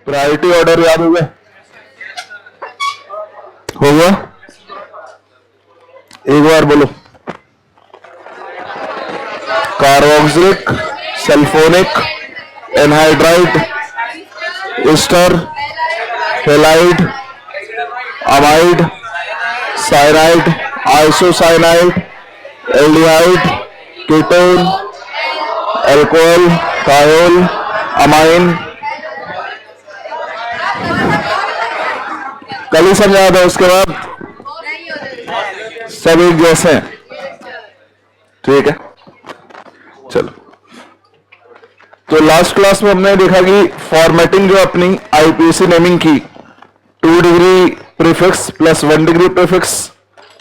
Priority order याद हो गया? हो गया? एक बार बोलो। Carboxylic, sulphonic, anhydride, ester, halide, amide, cyanide, isocyanide, aldehyde, ketone, alcohol, thiol, amine. कल ही समझाया था, उसके बाद सब एक जैसे हैं। ठीक है, चलो। तो लास्ट क्लास में हमने देखा कि फॉर्मेटिंग जो अपनी आईपीसी नेमिंग की 2 degree prefix plus 1 degree prefix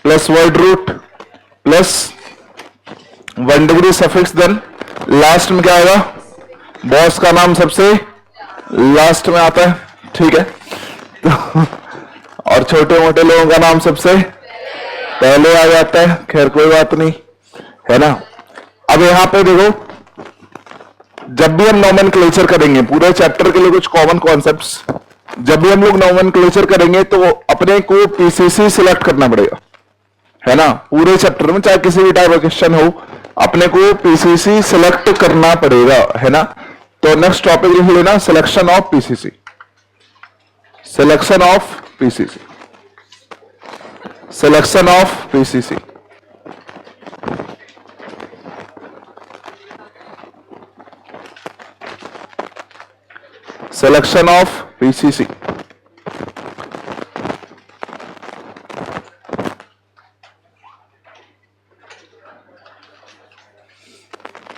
plus word root plus 1 degree suffix, then last में क्या आएगा? बॉस का नाम सबसे लास्ट में आता है। ठीक है, तो और छोटे मोटे लोगों का नाम सबसे पहले आ जाता है। खैर कोई बात नहीं, है ना। अब यहां पे देखो, जब भी हम नोमेनक्लेचर करेंगे पूरे चैप्टर के लिए कुछ कॉमन कॉन्सेप्ट्स, जब भी हम लोग नोमेनक्लेचर करेंगे तो अपने को पीसीसी सिलेक्ट करना पड़ेगा, है ना। पूरे चैप्टर में चाहे किसी भी टाइप का क्वेश्चन हो, अपने को पीसीसी सिलेक्ट करना पड़ेगा, है ना। तो नेक्स्ट टॉपिक लिख लेना, selection of PCC. Selection of PCC, selection of PCC. Selection of PCC.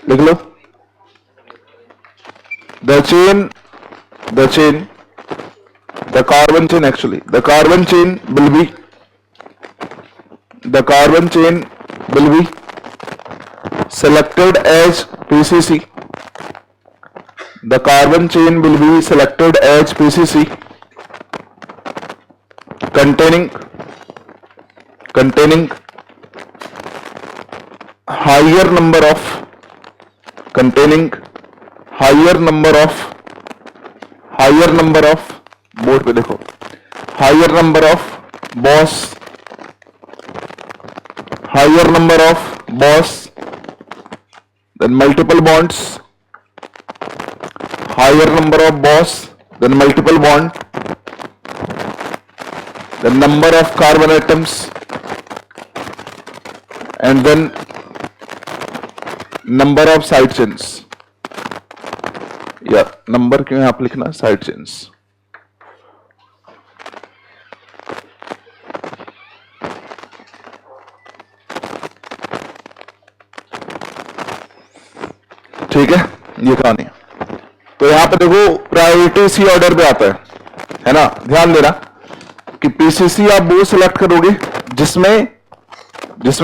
लिख लो। The chain, the carbon chain actually, the carbon chain will be selected as PCC. The carbon chain will be selected as PCC containing higher number of board पे देखो, higher number of boss, then multiple bonds, higher number of boss, then multiple bond, the number of carbon atoms, and then number of side chains. या number क्यों है आप लिखना, side chains. ठीक है, ये कहानी। तो यहां पे देखो प्रायोरिटी सी ऑर्डर पे आता है ना। ध्यान देना कि पीसीसी आप वो सिलेक्ट करोगे जिसमें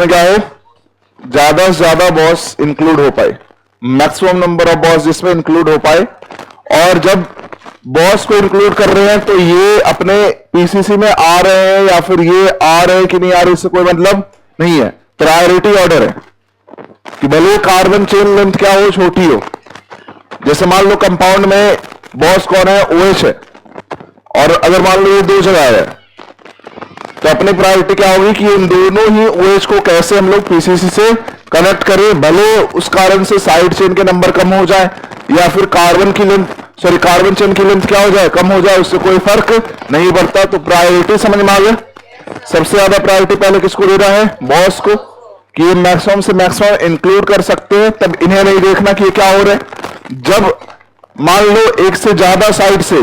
क्या हो, ज्यादा से ज्यादा बॉस इंक्लूड हो पाए, मैक्सिमम नंबर ऑफ बॉस जिसमें इंक्लूड हो पाए। और जब बॉस को इंक्लूड कर रहे हैं तो ये अपने पीसीसी में आ रहे हैं या फिर ये आ रहे हैं कि नहीं आ रहे, इससे कोई मतलब नहीं है। प्रायोरिटी ऑर्डर है कि भले कार्बन चेन लेंथ क्या हो, छोटी हो। जैसे मान लो कंपाउंड में बॉस कौन है, OH है, और अगर मान लो ये 2 जगह है, तो अपनी प्रायोरिटी क्या होगी कि इन दोनों ही OH को कैसे हम लोग पीसीसी से कनेक्ट करें। भले उस कारण से साइड चेन के नंबर कम हो जाए या फिर कार्बन चेन की लेंथ क्या हो जाए, कम हो जाए, उससे कोई फर्क नहीं पड़ता। तो प्रायोरिटी समझ में आ गया। सबसे ज्यादा प्रायोरिटी पहले किसको दे रहा है, बॉस को, कि ये मैक्सिमम से मैक्सिमम इंक्लूड कर सकते हैं। तब इन्हें नहीं देखना कि ये क्या हो रहा है। जब मान लो एक से ज्यादा साइड से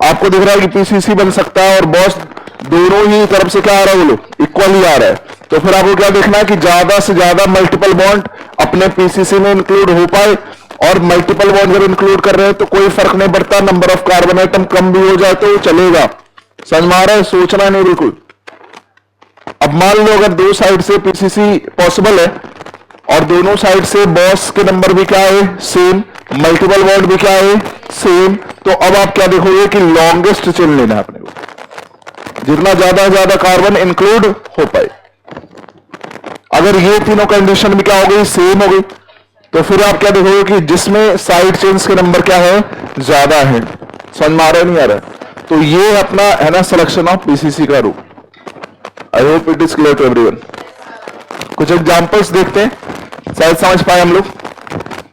आपको दिख रहा है कि पीसीसी बन सकता है और बॉस दोनों ही तरफ से क्या आ रहा है, बोलो इक्वली आ रहा है, तो फिर आपको क्या देखना है कि ज्यादा से ज्यादा मल्टीपल बॉन्ड अपने पीसीसी में इंक्लूड हो पाए। और मल्टीपल बॉन्ड जब इंक्लूड कर रहे हैं तो कोई फर्क नहीं पड़ता, नंबर ऑफ कार्बन एटम कम भी हो जाए तो चलेगा। समझ में आ रहा है, सोचना नहीं बिल्कुल। अब मान लो अगर 2 साइड से पीसीसी पॉसिबल है और दोनों साइड से बॉस के नंबर भी क्या है, सेम, मल्टीपल बॉन्ड भी क्या है, सेम, तो अब आप क्या देखोगे कि लॉन्गेस्ट चेन लेना है अपने को, जितना ज्यादा कार्बन इंक्लूड हो पाए। अगर ये तीनों कंडीशन भी क्या हो गई, सेम हो गई, तो फिर आप क्या देखोगे कि जिसमें साइड चेन्स के नंबर क्या है, ज्यादा है। समझ में आ रहा है नहीं आ रहा है? तो ये अपना है ना सिलेक्शन ऑफ पीसीसी का रूल। I hope it is clear to everyone. कुछ एग्जांपल्स देखते हैं, शायद समझ पाए हम लोग।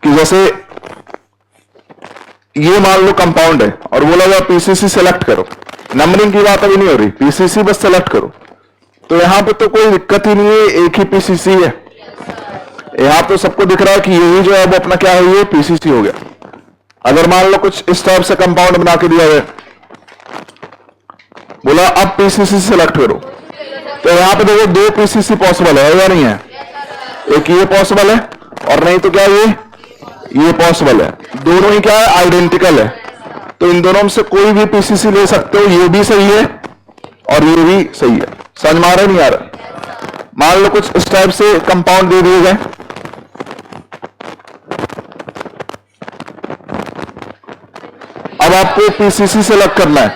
कि जैसे ये मान लो कंपाउंड है और बोला गया पीसीसी सेलेक्ट करो, नंबरिंग की बात अभी नहीं हो रही, पीसीसी बस सेलेक्ट करो। तो यहां पे तो कोई दिक्कत ही नहीं है, एक ही पीसीसी है। यहां तो सबको दिख रहा है कि यही जो है वो अपना क्या है, ये पीसीसी हो गया। अगर मान लो कुछ इस टाइप से कंपाउंड बना के दिया गया, बोला अब पीसीसी सेलेक्ट करो, तो यहां पे देखो दो पीसीसी पॉसिबल है या नहीं है? एक ये पॉसिबल है और नहीं तो क्या ये पॉसिबल है। दोनों ही क्या है, आइडेंटिकल है। तो इन दोनों में से कोई भी पीसीसी ले सकते हो, ये भी सही है और ये भी सही है। समझ में आ रहा है नहीं आ रहा? मान लो कुछ इस टाइप से कंपाउंड दे दिए गए, अब आपको पीसीसी सेलेक्ट करना है,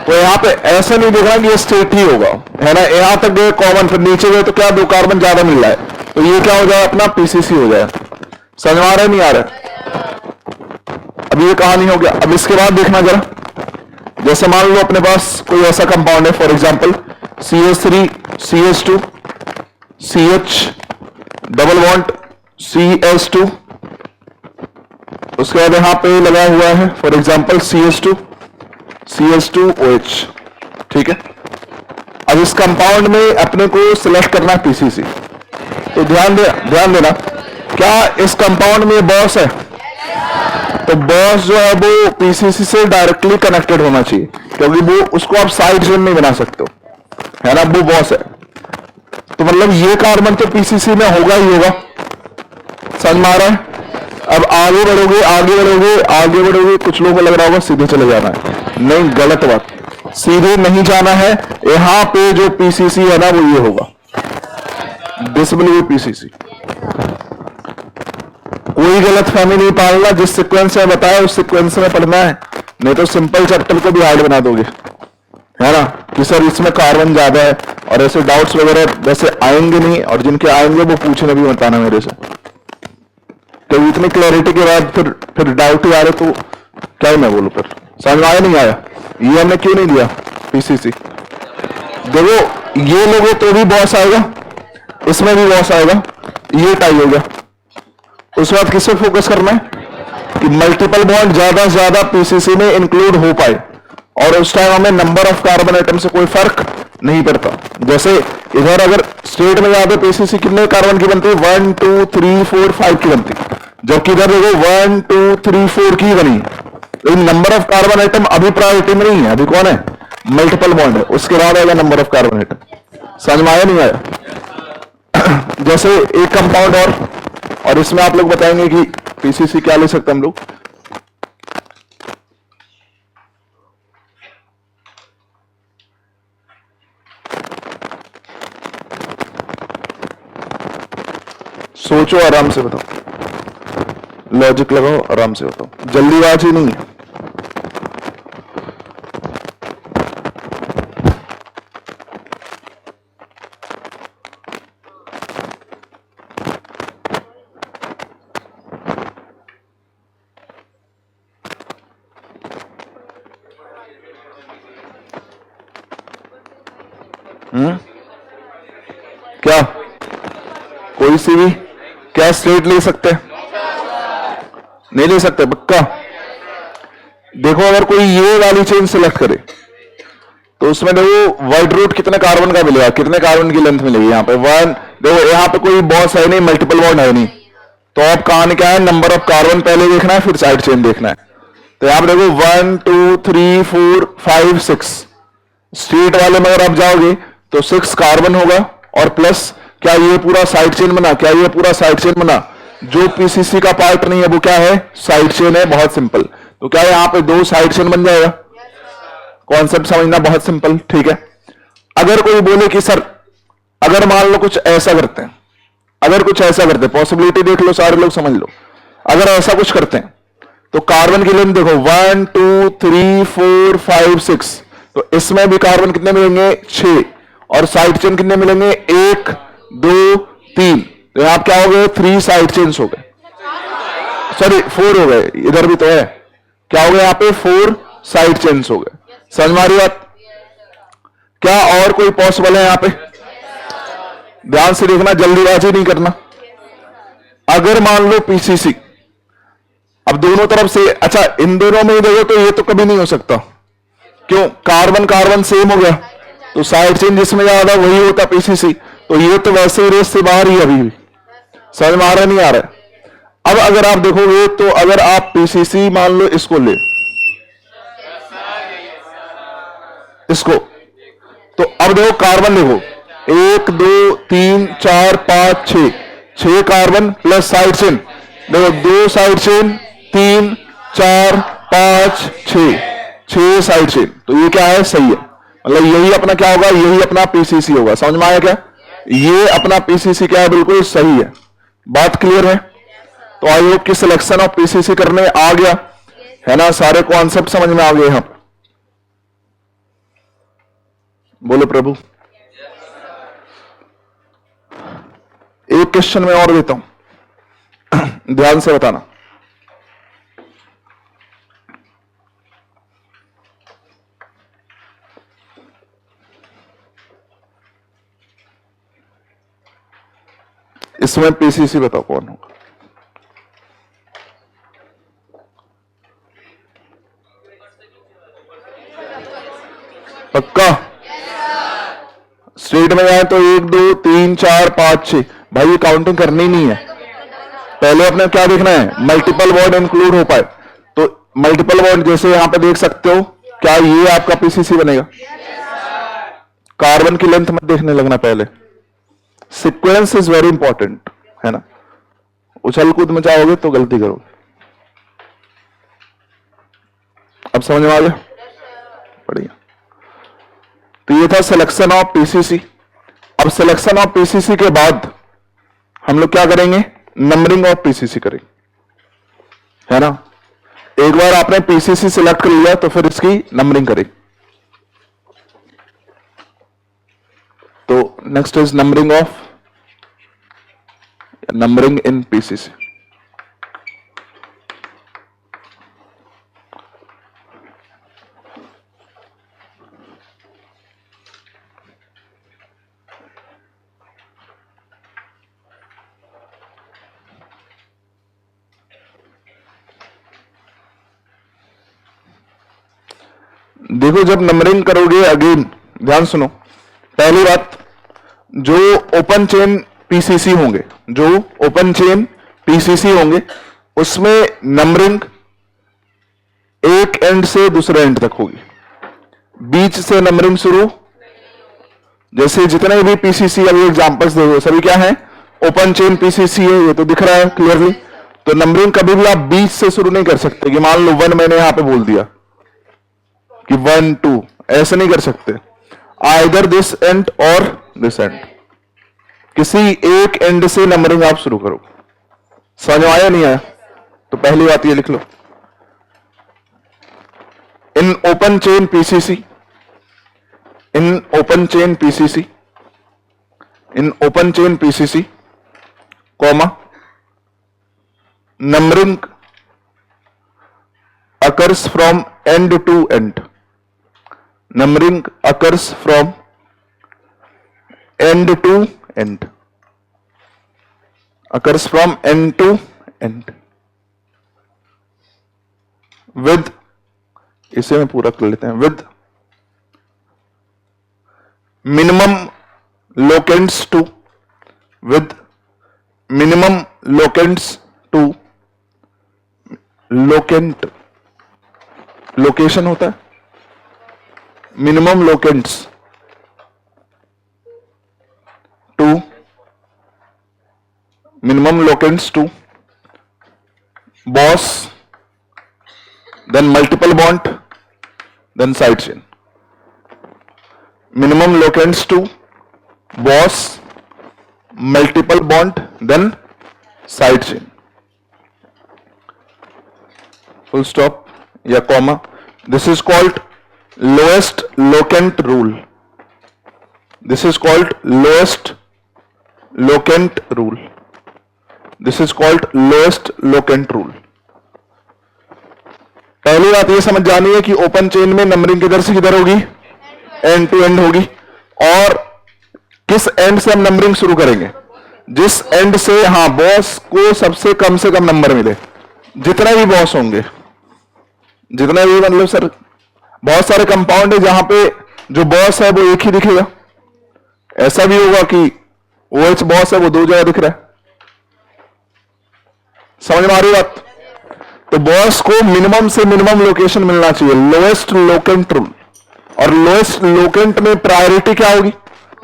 तो यहां पे ऐसा नहीं देखना कि ये स्टेट ही होगा, है ना। यहां तक गए कॉमन, फिर नीचे गए तो क्या दो कार्बन ज्यादा मिल रहा है, तो ये क्या हो जाए, अपना पीसीसी हो जाए। समझ में आ रहा है नहीं आ रहा? अब ये कहानी हो गया। अब इसके बाद देखना जरा, जैसे मान लो अपने पास कोई ऐसा कंपाउंड है, for example CH3 CH2 CH double bond CH2, उसके बाद यहां पे लगा हुआ है फॉर एग्जांपल CH2 CH2OH, ठीक है। अब इस कंपाउंड में अपने को सिलेक्ट करना है पीसीसी। तो ध्यान देना, क्या इस कंपाउंड में बॉस है? तो बॉस जो है वो पीसीसी से डायरेक्टली कनेक्टेड होना चाहिए, क्योंकि वो उसको आप साइड चेन नहीं बना सकते हो, है ना, वो बॉस है। तो मतलब ये कार्बन तो पीसीसी में होगा ही होगा। समझ में आ रहा है? अब आगे बढ़ोगे, कुछ लोगों को लग रहा होगा सीधे चले जाना है, नहीं, गलत बात। सीधे नहीं जाना है, यहां पे जो पीसीसी है ना वो ये होगा, डिसेबल पीसीसी। कोई गलत फहमी नहीं पालना, जिस सीक्वेंस में बताया उस सीक्वेंस में पढ़ना है, नहीं तो सिंपल चैप्टर को भी हार्ड बना दोगे, है ना। कि सर इसमें कार्बन ज्यादा है, और ऐसे डाउट्स वगैरह वैसे आएंगे नहीं, और जिनके आएंगे वो पूछने भी बताना मेरे से। तो इतनी क्लैरिटी के बाद फिर डाउट ही आ रहे तो क्या ही मैं बोलूं फिर। समझ में आया नहीं आया? ये हमने क्यों नहीं दिया पीसीसी? देखो ये लोगों तो भी बॉस आएगा, इसमें भी बॉस आएगा, ये टाई हो गया। उसके बाद किस पे फोकस करना है कि मल्टीपल बॉन्ड ज्यादा से ज्यादा पीसीसी में इंक्लूड हो पाए, और उस टाइम हमें नंबर ऑफ कार्बन आइटम से कोई फर्क नहीं पड़ता। जैसे इधर अगर स्टेट में ज्यादा पीसीसी कितने कार्बन की बनती है, 1 2 3 4 5 की बनती है, जबकि इधर देखो 1 2 3 4 की बनी, लेकिन नंबर ऑफ कार्बन आइटम अभी प्रायोरिटी में नहीं है। अभी कौन है, मल्टीपल बॉन्ड है, उसके बाद आएगा नंबर ऑफ कार्बन आइटम। समझ में आया नहीं आया? जैसे एक कंपाउंड और इसमें आप लोग बताएंगे कि पीसीसी क्या ले सकते हम लोग। सोचो, आराम से बताओ, लॉजिक लगाओ, आराम से बताओ, जल्दीबाजी नहीं है। क्या कोई सी भी क्या स्टेट ले सकते हैं? नहीं ले सकते पक्का। देखो अगर कोई ये वाली चेन सिलेक्ट करे तो उसमें देखो वाइड रूट कितने कार्बन का मिलेगा, कितने कार्बन की लेंथ मिलेगी। यहाँ पे 1, देखो यहाँ पे कोई बॉस है नहीं, मल्टीपल बॉन्ड है नहीं, तो अब कहानी क्या है, नंबर ऑफ कार्बन पहले देखना है, फिर साइड चेन देखना है। तो यहाँ पे देखो 1 2 3 4 5 6 स्टेट वाले में अगर आप जाओगे तो 6 कार्बन होगा, और प्लस क्या ये पूरा साइड चेन बना, क्या ये पूरा साइड चेन बना। जो पीसीसी का पार्ट नहीं है वो क्या है, साइड चेन है, बहुत सिंपल। तो क्या यहाँ पे 2 साइड चेन बन जाएगा। कॉन्सेप्ट समझना बहुत सिंपल, ठीक है। अगर कोई बोले कि सर अगर मान लो कुछ ऐसा करते हैं, अगर कुछ ऐसा करते हैं, पॉसिबिलिटी देख लो, सारे लोग समझ लो, अगर ऐसा कुछ करते हैं तो कार्बन की लेंथ देखो 1 2 3 4 5 6, तो इसमें भी कार्बन कितने मिलेंगे, 6, और साइड चेन कितने मिलेंगे, 1 2 3। तो यहां क्या हो गए, 3 साइड चेन्स हो गए, सॉरी 4 हो गए, इधर भी तो है क्या हो गया यहां पे, 4 साइड चेन्स हो गए। समझ में आ रही बात? क्या और कोई पॉसिबल है यहां पे? ध्यान से देखना, जल्दीबाजी नहीं करना। अगर मान लो पीसीसी, अब दोनों तरफ से, अच्छा इन दोनों में ही देखो तो ये तो कभी नहीं हो सकता। क्यों? कार्बन कार्बन सेम हो गया, तो साइड चेन जिसमें ज्यादा वही होता पीसीसी, तो ये तो वैसे ही रेस से बाहर ही अभी भी। समझ में आ रहा नहीं आ रहा है? अब अगर आप देखोगे तो अगर आप पीसीसी मान लो इसको ले, इसको, तो अब देखो कार्बन देखो, 1 2 3 4 5 6, 6 कार्बन प्लस साइड चेन, देखो 2 साइड चेन, 3 4 5 6 साइड चेन, तो ये क्या है, सही है। मतलब यही अपना क्या होगा, यही अपना पीसीसी होगा। समझ में आया क्या? ये अपना पीसीसी क्या है, बिल्कुल सही है। बात क्लियर है? तो आई होप कि सिलेक्शन ऑफ पीसीसी करने आ गया है ना, सारे कॉन्सेप्ट समझ में आ गए हम। बोलो प्रभु। एक क्वेश्चन में और देता हूं, ध्यान से बताना। इसमें पीसीसी बताओ कौन होगा? पक्का? स्ट्रेट में जाए तो 1 2 3 4 5 6, भाई ये काउंटिंग करनी नहीं है। पहले अपने क्या देखना है, मल्टीपल बॉन्ड इंक्लूड हो पाए। तो मल्टीपल बॉन्ड जैसे यहां पे देख सकते हो, क्या ये आपका पीसीसी बनेगा? कार्बन की लेंथ मत देखने लगना, पहले सीक्वेंस इज वेरी इंपॉर्टेंट है ना। उछल कूद में चाहोगे तो गलती करोगे। अब समझ में आ गया? बढ़िया। तो ये था सिलेक्शन ऑफ पीसीसी। अब सिलेक्शन ऑफ पीसीसी के बाद हम लोग क्या करेंगे, नंबरिंग ऑफ पीसीसी करेंगे, है ना। एक बार आपने पीसीसी सिलेक्ट कर लिया तो फिर इसकी नंबरिंग करेंगे। तो next is numbering in PCC. देखो जब नंबरिंग करोगे, अगेन ध्यान सुनो, पहली बात, जो ओपन चेन पीसीसी होंगे, जो ओपन चेन पीसीसी होंगे, उसमें नंबरिंग एक एंड से दूसरे एंड तक होगी, बीच से नंबरिंग शुरू। जैसे जितने भी पीसीसी अभी एग्जांपल्स देखो, सभी क्या है, ओपन चेन पीसीसी है, ये तो दिख रहा है क्लियरली। तो नंबरिंग कभी भी आप बीच से शुरू नहीं कर सकते कि मान लो 1 मैंने यहां पे बोल दिया कि 1 2, ऐसे नहीं कर सकते। आइदर दिस एंड और दिस एंड, किसी एक एंड से नंबरिंग आप शुरू करो। समझ में आया नहीं आया? तो पहली बात ये लिख लो, in open chain PCC, in open chain PCC, in open chain PCC, comma, numbering occurs from end to end. Numbering occurs from end to end. Occurs from end to end. With, इसे में पूरा कर लेते हैं, with minimum locants to, with minimum locants to, locant location होता है, minimum locants to, minimum locants to boss, then multiple bond, then side chain. Minimum locants to boss, multiple bond, then side chain, full stop या comma. This is called lowest locant rule. This is called lowest locant rule. This is called lowest locant rule. पहली बात यह समझ जानी है कि open chain में numbering किधर से किधर होगी, एंड टू एंड होगी। और किस एंड से हम नंबरिंग शुरू करेंगे, जिस एंड से बॉस को सबसे कम से कम नंबर मिले। जितना भी बॉस होंगे, जितना भी मतलब सर बहुत सारे कंपाउंड है जहां पे जो बॉस है वो एक ही दिखेगा। ऐसा भी होगा कि OH बॉस है वो दो जगह दिख रहा है। समझ में आ रही बात? तो बॉस को मिनिमम से मिनिमम लोकेशन मिलना चाहिए, लोएस्ट लोकेंट रूल। और लोएस्ट लोकेंट में प्रायोरिटी क्या होगी,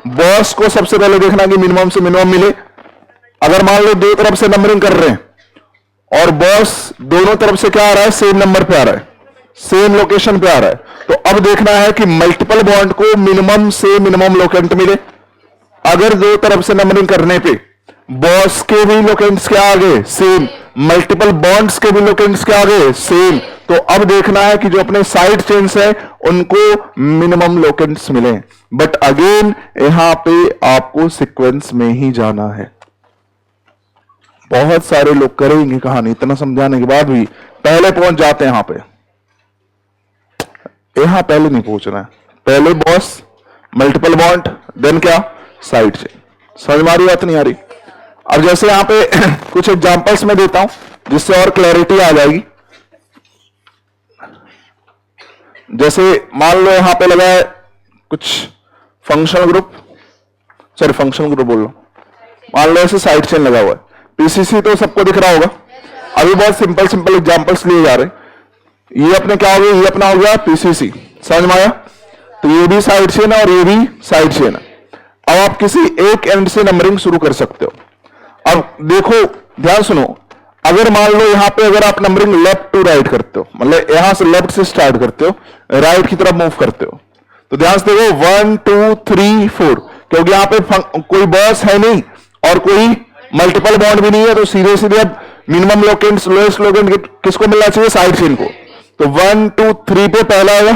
बॉस को सबसे पहले देखना कि मिनिमम से मिनिमम मिले। अगर मान लो दो तरफ से नंबरिंग कर रहे हैं और बॉस दोनों तरफ से क्या आ रहा है, सेम नंबर पे आ रहा है, सेम लोकेशन पे आ रहा है, तो अब देखना है कि मल्टीपल बॉन्ड को मिनिमम से मिनिमम लोकेंट मिले। अगर दो तरफ से नंबरिंग करने पे बॉस के भी लोकेंट्स क्या आ गए, सेम, मल्टीपल बॉन्ड्स के भी लोकेंट्स क्या आ गए, सेम, तो अब देखना है कि जो अपने साइड चेन्स है उनको मिनिमम लोकेंट्स मिले। बट अगेन यहां पे आपको सीक्वेंस में ही जाना है। बहुत सारे लोग करेंगे कहानी, इतना समझाने के बाद भी पहले पहुंच जाते हैं यहां पे। यहां पहले नहीं पहुंचना है, पहले बॉस, मल्टीपल बॉन्ड, देन क्या, साइड चेन। समझ में आ रही बात नहीं आ रही? अब जैसे यहां पे कुछ एग्जांपल्स में देता हूं जिससे और क्लैरिटी आ जाएगी। जैसे मान लो यहां पे लगा है कुछ functional group, sorry functional group बोल लो, मान लो ऐसे साइड चेन लगा हुआ है। पीसीसी तो सबको दिख रहा होगा। अभी बहुत सिंपल सिंपल एग्जांपल्स लिए जा रहे। ये अपने क्या हो गया, ये अपना हो गया पीसीसी, समझ में आया? तो ये भी साइड चेन है और ये भी साइड चेन है। अब आप किसी एक एंड से नंबरिंग शुरू कर सकते हो। अब देखो, ध्यान सुनो, अगर मान लो यहां पे अगर आप नंबरिंग लेफ्ट टू राइट करते हो, मतलब यहां से लेफ्ट से स्टार्ट करते हो, राइट की तरफ मूव करते हो, तो ध्यान से देखो 1 2 3 4, क्योंकि यहां पे कोई बॉस है नहीं और कोई मल्टीपल बॉन्ड भी नहीं है, तो सीधे सीधे अब मिनिमम लोकेंट्स, लोएस्ट लोकेंट किसको मिलना चाहिए, साइड चेन को। तो 1 2 3 पे पहला आएगा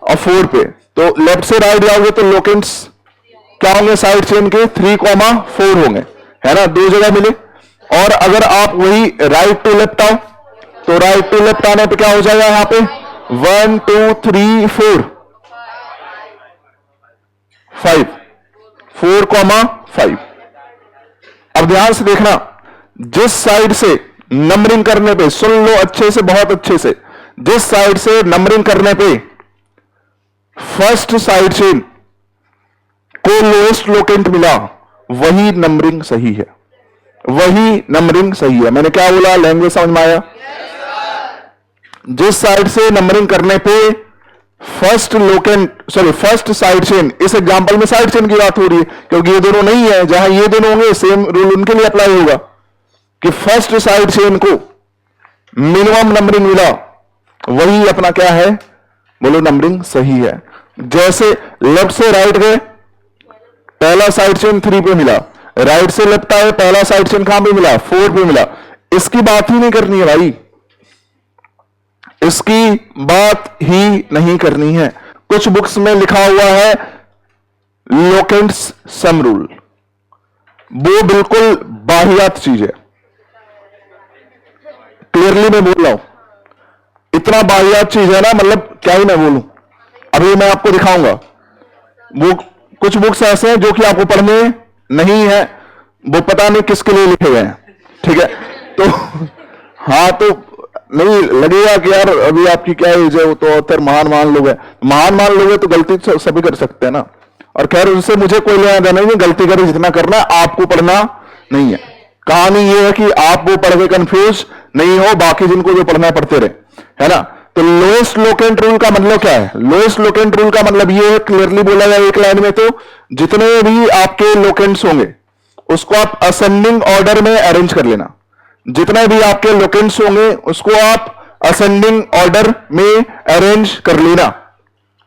और 4 पे, तो लेफ्ट से राइट जाओगे तो लोकेंट्स क्या होंगे, साइड चेन के 3,4 होंगे, है ना, दो जगह मिले। और अगर आप वही राइट टू लेफ्ट आओ तो राइट टू लेफ्ट आने पे क्या हो जाएगा, यहां पे 1 2 3 4 5, 4,5। अब ध्यान से देखना, जिस साइड से नंबरिंग करने पे, सुन लो अच्छे से, बहुत अच्छे से, जिस साइड से नंबरिंग करने पे फर्स्ट साइड चेन को लोएस्ट लोकेंट मिला, वही नंबरिंग सही है, वही नंबरिंग सही है। मैंने क्या बोला, लैंग्वेज समझ में आया? जिस साइड से नंबरिंग करने पे first locant, sorry first side chain, इस एग्जांपल में साइड चेन की बात हो रही है क्योंकि ये दोनों नहीं है, जहां ये दोनों होंगे सेम रूल उनके लिए अप्लाई होगा कि फर्स्ट साइड चेन को मिनिमम नंबरिंग मिला, वही अपना क्या है, बोलो नंबरिंग सही है। जैसे लेफ्ट से राइट गए, पहला साइड चेन 3 पे मिला, राइट से लेफ्ट आए, पहला साइड चेन कहां पे मिला, 4 पे मिला। इसकी बात ही नहीं करनी है भाई, इसकी बात ही नहीं करनी है। कुछ बुक्स में लिखा हुआ है लोकेंट्स सम रूल, वो बिल्कुल बाहियात चीज है, क्लियरली मैं बोल रहा हूं, इतना बाहियात चीज है ना, मतलब क्या ही मैं बोलूं। अभी मैं आपको दिखाऊंगा, वो कुछ बुक्स ऐसे हैं जो कि आपको पढ़ने नहीं है, वो पता नहीं किसके लिए लिखे गए हैं, ठीक है? तो हाँ, तो नहीं लगेगा कि यार अभी आपकी क्या एज है, वो तो ऑथर महान लोग हैं, महान लोग हैं तो गलती सभी कर सकते हैं ना। और खैर उनसे मुझे कोई लेना देना नहीं, गलती करे जितना करना है, आपको पढ़ना नहीं है। कहानी ये है कि आप वो पढ़ के कंफ्यूज नहीं हो, बाकी जिनको जो पढ़ना है पढ़ते रहे, है ना। तो लोएस्ट लोकेंट रूल का मतलब क्या है, लोएस्ट लोकेंट रूल का मतलब ये है, क्लियरली बोला गया एक लाइन में, तो जितने भी आपके लोकेंट्स होंगे उसको आप असेंडिंग ऑर्डर में अरेंज कर लेना। जितने भी आपके लोकेंट्स होंगे उसको आप असेंडिंग ऑर्डर में अरेंज कर लेना,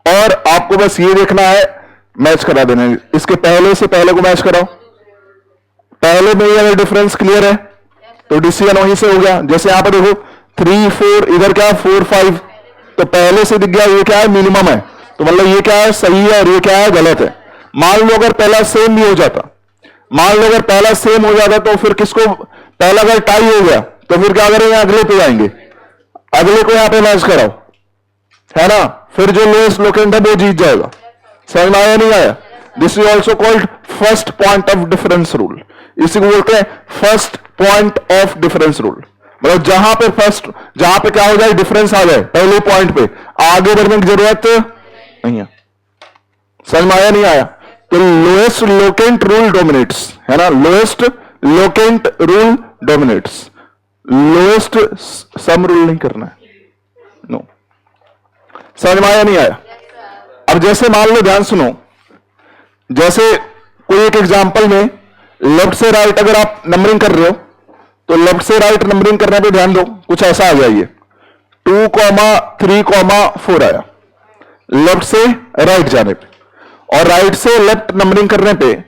और आपको बस ये देखना है, मैच करा देना। इसके पहले से पहले को मैच कराओ, पहले में अगर डिफरेंस क्लियर है तो डिसीजन वहीं से हो गया। जैसे यहां पर देखो 3 4, इधर क्या 4 5, तो पहले से दिख गया ये क्या है, मिनिमम है, तो मतलब ये क्या है, सही है, और ये क्या है, गलत है। मान लो अगर पहला सेम भी हो जाता, मान लो अगर पहला सेम हो जाता तो फिर किसको, पहला अगर टाई हो गया तो फिर क्या करेंगे, अगले पे जाएंगे, अगले को यहां पे मैच कराओ, है ना, फिर जो लोएस्ट लोकेंट है वो जीत जाएगा। समझ में आया नहीं आया? This is also called first point of difference rule. इसी को बोलते हैं first point of difference rule. मतलब जहां पे क्या हो जाए, डिफरेंस आ जाए पहले पॉइंट पे, आगे बढ़ने की जरूरत नहीं है। समझ में आया नहीं आया? तो लोएस्ट लोकेंट रूल डोमिनेट्स, है ना, lowest locant rule dominates. Lowest sum rule नहीं करना है, नो। समझ में आया नहीं आया? अब जैसे मान लो, ध्यान सुनो, जैसे कोई एक एग्जांपल में लेफ्ट से राइट अगर आप नंबरिंग कर रहे हो, तो लेफ्ट से राइट नंबरिंग करने पे ध्यान दो, कुछ ऐसा आ जाइए 2, 3, 4 आया लेफ्ट से राइट जाने पे, और राइट से लेफ्ट नंबरिंग करने पे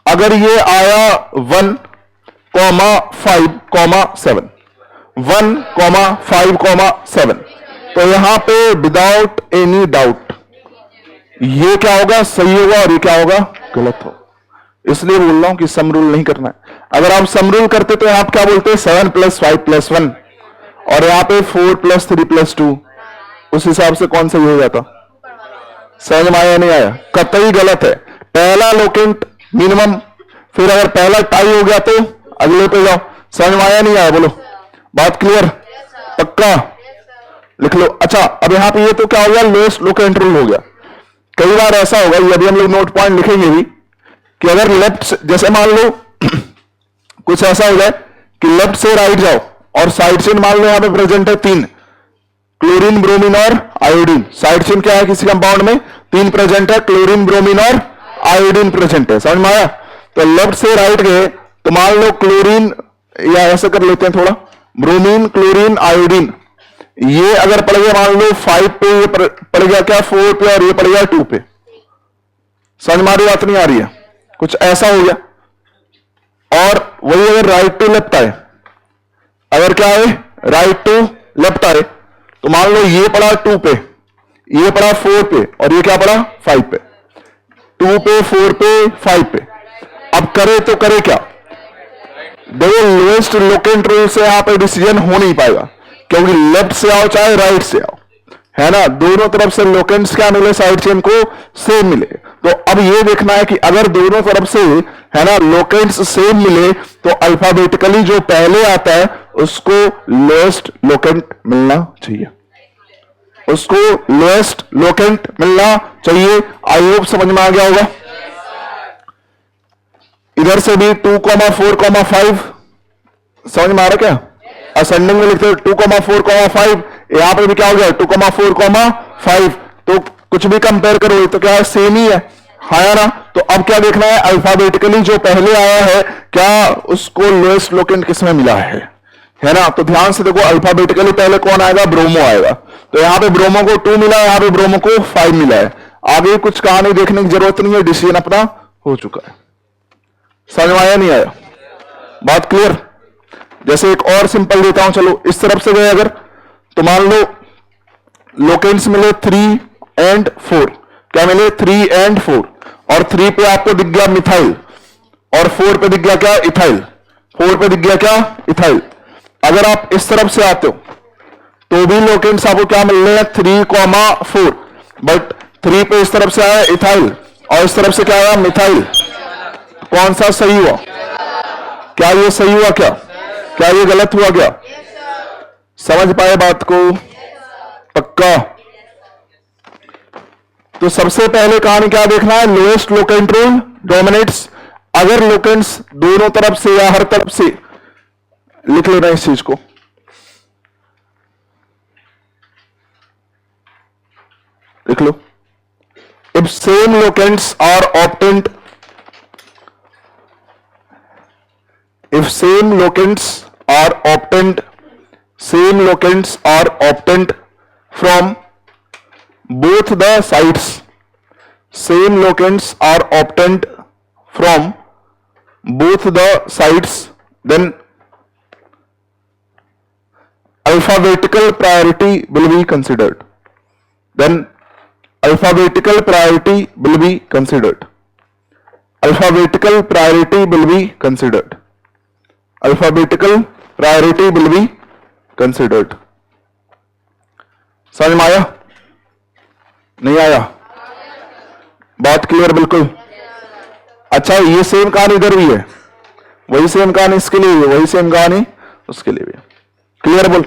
अगर ये आया 1, 5, 7, 1, 5, 7, तो यहां पे विदाउट एनी डाउट ये क्या होगा, सही होगा, और ये क्या होगा, गलत होगा। इसलिए बोल रहा हूं कि सम रूल नहीं करना है। अगर आप सम रूल करते तो आप क्या बोलते हैं, 7 + 5 + 1, और यहां पे 4 + 3 + 2, उस हिसाब से कौन सही हो जाता? समझ में आया नहीं आया? कतई गलत है। पहला लोकेंट मिनिमम, फिर अगर पहला टाई हो गया तो अगले पे जाओ। समझ में आया नहीं आया? बोलो, बात क्लियर? पक्का? लिख लो। अच्छा, अब यहां पे ये तो क्या हो गया, लोएस्ट लोकेंट रूल हो गया। कई बार ऐसा होगा, यदि हम लोग नोट पॉइंट लिखेंगे भी, कि अगर लेफ्ट, जैसे मान लो कुछ ऐसा हो जाए कि लेफ्ट से राइट जाओ और साइड चेन मान लो यहां पे प्रेजेंट है 3, क्लोरीन, ब्रोमीन और आयोडीन। साइड चेन क्या है, किसी कंपाउंड में 3 प्रेजेंट है, क्लोरीन, ब्रोमीन और आयोडीन प्रेजेंट है। समझ में आया? तो लेफ्ट से राइट गए तो मान लो क्लोरीन, या ऐसा कर लेते हैं थोड़ा, ब्रोमीन, क्लोरीन, आयोडीन, ये अगर पड़ गया मान लो 5 पे, ये पड़ गया क्या 4 पे, और ये पड़ गया 2 पे। समझ में आ रही बात नहीं आ रही है? कुछ ऐसा हो गया। और वही अगर राइट टू लेफ्ट आए, अगर क्या है, राइट टू लेफ्ट आए, तो मान लो ये पड़ा 2 पे, ये पड़ा 4 पे, और ये क्या पड़ा 5 पे। 2 पे, 4 पे, 5 पे। अब करे तो करे क्या? देखो, लोएस्ट लोकेंट रूल से यहां पे डिसीजन हो नहीं पाएगा, क्योंकि लेफ्ट से आओ चाहे राइट से आओ, है ना, दोनों तरफ से लोकेंट्स क्या मिले, साइड चेन को सेम मिले। तो अब ये देखना है कि अगर दोनों तरफ से, है ना, लोकेंट्स सेम मिले, तो अल्फाबेटिकली जो पहले आता है उसको लोएस्ट लोकेंट मिलना चाहिए, उसको लोएस्ट लोकेंट मिलना चाहिए। आई होप समझ में आ गया होगा। इधर से भी 2, 4, 5 समझ में आ रहा क्या? असेंडिंग में लिखते हो 2, 4, 5, यहां पर भी क्या हो गया 2, 4, 5, तो कुछ भी कंपेयर करो तो क्या है, सेम ही है, हाँ ना। तो अब क्या देखना है, अल्फाबेटिकली जो पहले आया है क्या उसको लोएस्ट लोकेंट किसमें मिला है ना। तो ध्यान से देखो, अल्फाबेटिकली पहले कौन आएगा, ब्रोमो आएगा। तो यहां पे ब्रोमो को 2 मिला है, यहां पे ब्रोमो को 5 मिला है। आगे कुछ कहानी देखने की जरूरत नहीं है, डिसीजन अपना हो चुका है। समझ में आया नहीं आया? बात क्लियर? जैसे एक और सिंपल देता हूं, चलो इस तरफ से गए अगर, तो मान लो लोकेंट्स मिले 3 और 4, क्या मिले 3 और 4, और 3 पे आपको दिख गया मिथाइल, और 4 पे दिख गया क्या, इथाइल। 4 पे दिख गया क्या, इथाइल। अगर आप इस तरफ से आते हो तो भी लोकेंट्स आपको क्या मिल रहे हैं, 3, 4, बट 3 पे इस तरफ से आया इथाइल, और इस तरफ से क्या आया, मिथाइल। कौन सा सही हुआ? क्या ये सही हुआ? क्या ये गलत हुआ? क्या समझ पाए बात को? पक्का? तो सबसे पहले कहानी क्या देखना है, लोएस्ट लोकेंट रूल डोमिनेट्स। अगर लोकेंट्स दोनों तरफ से या हर तरफ से, लिख लेना इस चीज को, लिख लो। If same locants are obtained, if same locations are obtained from both the sides, same locations are obtained from both the sides, then alphabetical priority will be considered. Then alphabetical priority will be considered. Alphabetical priority will be considered. Alphabetical priority will be considered. समझ में आया? नहीं आया? बात clear बिल्कुल? अच्छा, ये same कहानी इधर भी है, वही सेम कहानी इसके लिए भी है, वही सेम कहानी उसके लिए भी है। क्लियर बोल?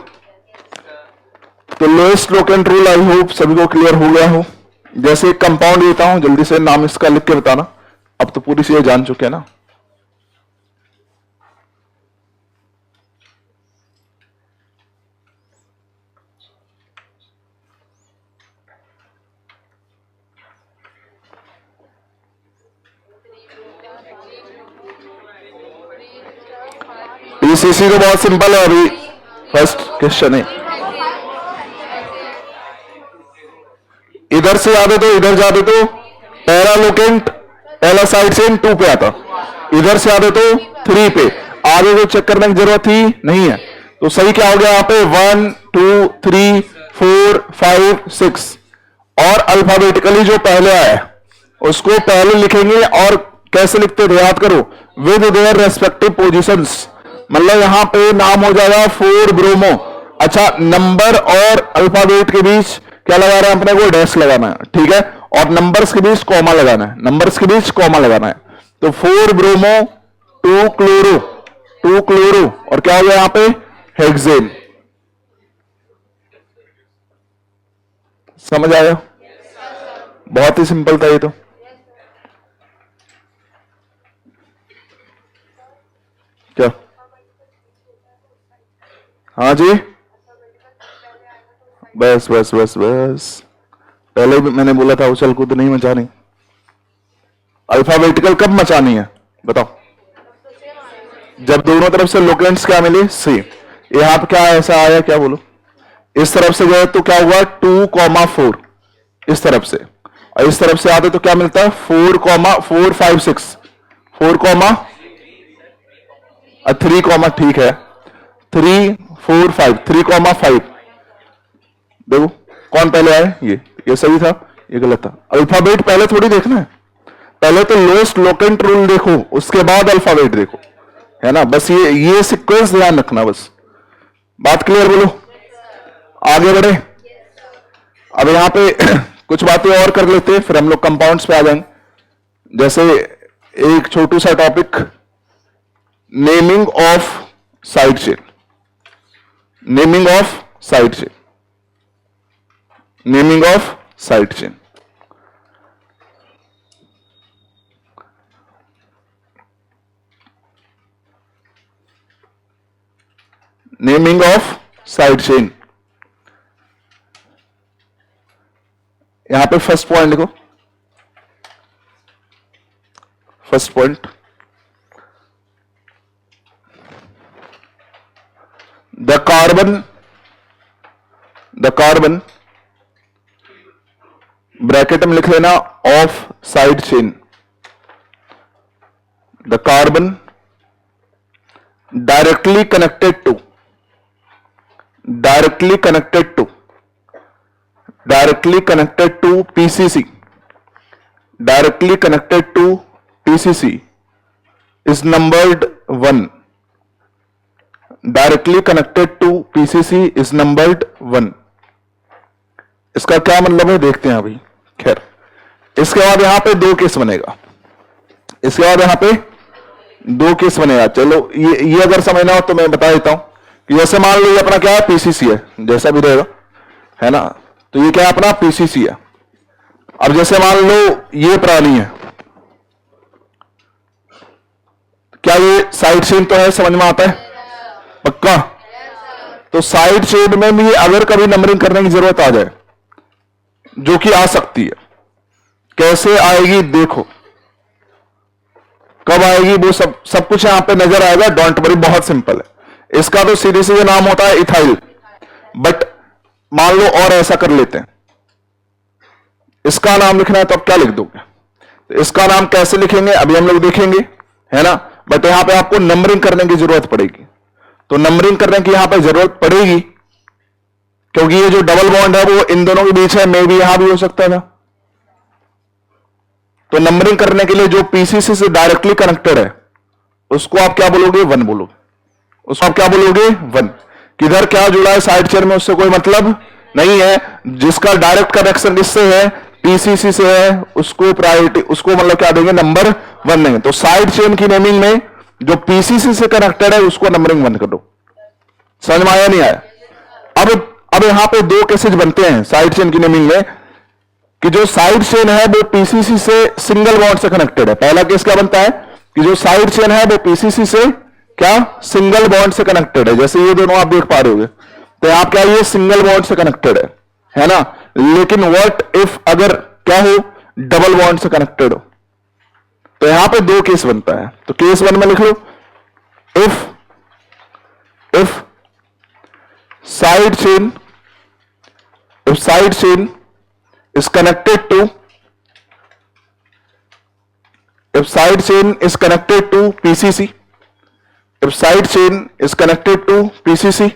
तो lowest locant rule I hope सभी को क्लियर हो गया हो। जैसे एक कंपाउंड देता हूं, जल्दी से नाम इसका लिख के बताना। अब तो पूरी चीजें जान चुके हैं ना। पीसीसी तो बहुत सिंपल है, अभी फर्स्ट क्वेश्चन है। इधर से आते तो इधर जाते तो पैरालोकेंट पहला साइड चेन 2 पे आता, इधर से आते तो 3 पे। आगे तो चेक करने की जरूरत ही नहीं है। तो सही क्या हो गया यहाँ पे? 1 2 3 4 5 6। और अल्फाबेटिकली जो पहले आया उसको पहले लिखेंगे। और कैसे लिखते थे याद करो, विद देयर रेस्पेक्टिव पोजीशंस। मतलब यहां पे नाम हो जाएगा 4 ब्रोमो। अच्छा, नंबर और अल्फाबेट के बीच क्या लगा रहे हैं अपने को? डैश लगाना है, ठीक है। और नंबर्स के बीच कॉमा लगाना है, नंबर्स के बीच कॉमा लगाना है। तो 4 ब्रोमो 2 क्लोरो, 2 क्लोरो, और क्या हो गया यहां पे? हेक्सेन। समझ आया? बहुत ही सिंपल था ये तो। क्या? हाँ जी, बस बस बस बस, पहले भी मैंने बोला था उछल कूद नहीं मचानी। अल्फाबेटिकल कब मचानी है बताओ? जब दोनों तरफ से लोकेंट्स क्या मिले? सेम। यहां पर क्या ऐसा आया, क्या बोलो? इस तरफ से गए तो क्या हुआ? 2,4 इस तरफ से, और इस तरफ से आते तो क्या मिलता है? 4, 5, 6। 4, 3, ठीक है, 3 4 5, 3,5। देखो कौन पहले आए? ये सही था, ये गलत था। अल्फाबेट पहले थोड़ी देखना है, पहले तो लोएस्ट लोकेंट रूल देखो, उसके बाद अल्फाबेट देखो, है ना। बस ये सीक्वेंस ध्यान रखना बस। बात क्लियर? बोलो, आगे बढ़े। अब यहां पे कुछ बातें और कर लेते हैं, फिर हम लोग कंपाउंड्स पे आ जाएंगे। जैसे एक छोटू सा topic, naming of side chain. Naming of side chain, naming of side chain. Naming of side chain, यहां पे फर्स्ट पॉइंट लिखो। First point, the carbon bracket में लिख लेना of side chain. The carbon directly connected to PCC, directly connected to PCC is numbered 1. Directly connected to PCC is numbered 1. इसका क्या मतलब है देखते हैं अभी। खैर, इसके बाद यहां पे 2 केस बनेगा। इसके बाद यहां पे 2 केस बनेगा। चलो ये अगर समझना हो तो मैं बता देता हूं कि जैसे मान लो ये अपना क्या है? PCC है, जैसा भी रहेगा, है ना। तो ये क्या है? अपना PCC है। अब जैसे मान लो ये प्राणी है, क्या ये साइड चेन तो है? समझ में आता है? पक्का? तो साइड चेन में भी अगर कभी नंबरिंग करने की जरूरत आ जाए, जो कि आ सकती है, कैसे आएगी देखो। कब आएगी वो सब कुछ यहां पे नजर आएगा। डोंट वरी, बहुत सिंपल है। इसका तो सीधे सीधे नाम होता है इथाइल, बट मान लो और ऐसा कर लेते हैं, इसका नाम लिखना है तो अब क्या लिख दोगे? तो इसका नाम कैसे लिखेंगे अभी हम लोग देखेंगे, है ना। बट यहां पे आपको नंबरिंग करने की जरूरत पड़ेगी। तो नंबरिंग करने की यहां पे जरूरत पड़ेगी क्योंकि ये जो डबल बॉन्ड है वो इन दोनों के बीच है, मे भी यहां भी हो सकता था। तो नंबरिंग करने के लिए जो पीसीसी से डायरेक्टली कनेक्टेड है उसको आप क्या बोलोगे? 1 बोलोगे। उसको आप क्या बोलोगे? 1। किधर क्या जुड़ा है साइड चेन में उससे कोई मतलब नहीं है। जिसका डायरेक्ट कनेक्शन किससे है? पीसीसी से है उसको प्रायोरिटी, उसको मतलब क्या देंगे, नंबर 1 देंगे। तो साइड चेन की नेमिंग में जो पीसीसी से कनेक्टेड है उसको नंबरिंग 1 कर दो। समझ में आया नहीं आया? अब यहां पे दो केसेज बनते हैं साइड चेन की नेमिंग में कि जो साइड चेन है वो पीसीसी से सिंगल बॉन्ड से कनेक्टेड है। पहला केस क्या बनता है कि जो साइड चेन है वो पीसीसी से क्या सिंगल बॉन्ड से कनेक्टेड है। जैसे ये दोनों आप देख पा रहे होगे, तो आप क्या ये सिंगल बॉन्ड से कनेक्टेड है ना। लेकिन व्हाट इफ अगर क्या हो, डबल बॉन्ड से कनेक्टेड हो, तो यहां पे दो केस बनता है। तो केस 1 में लिख लो, if side chain is connected to if side chain is connected to PCC if side chain is connected to PCC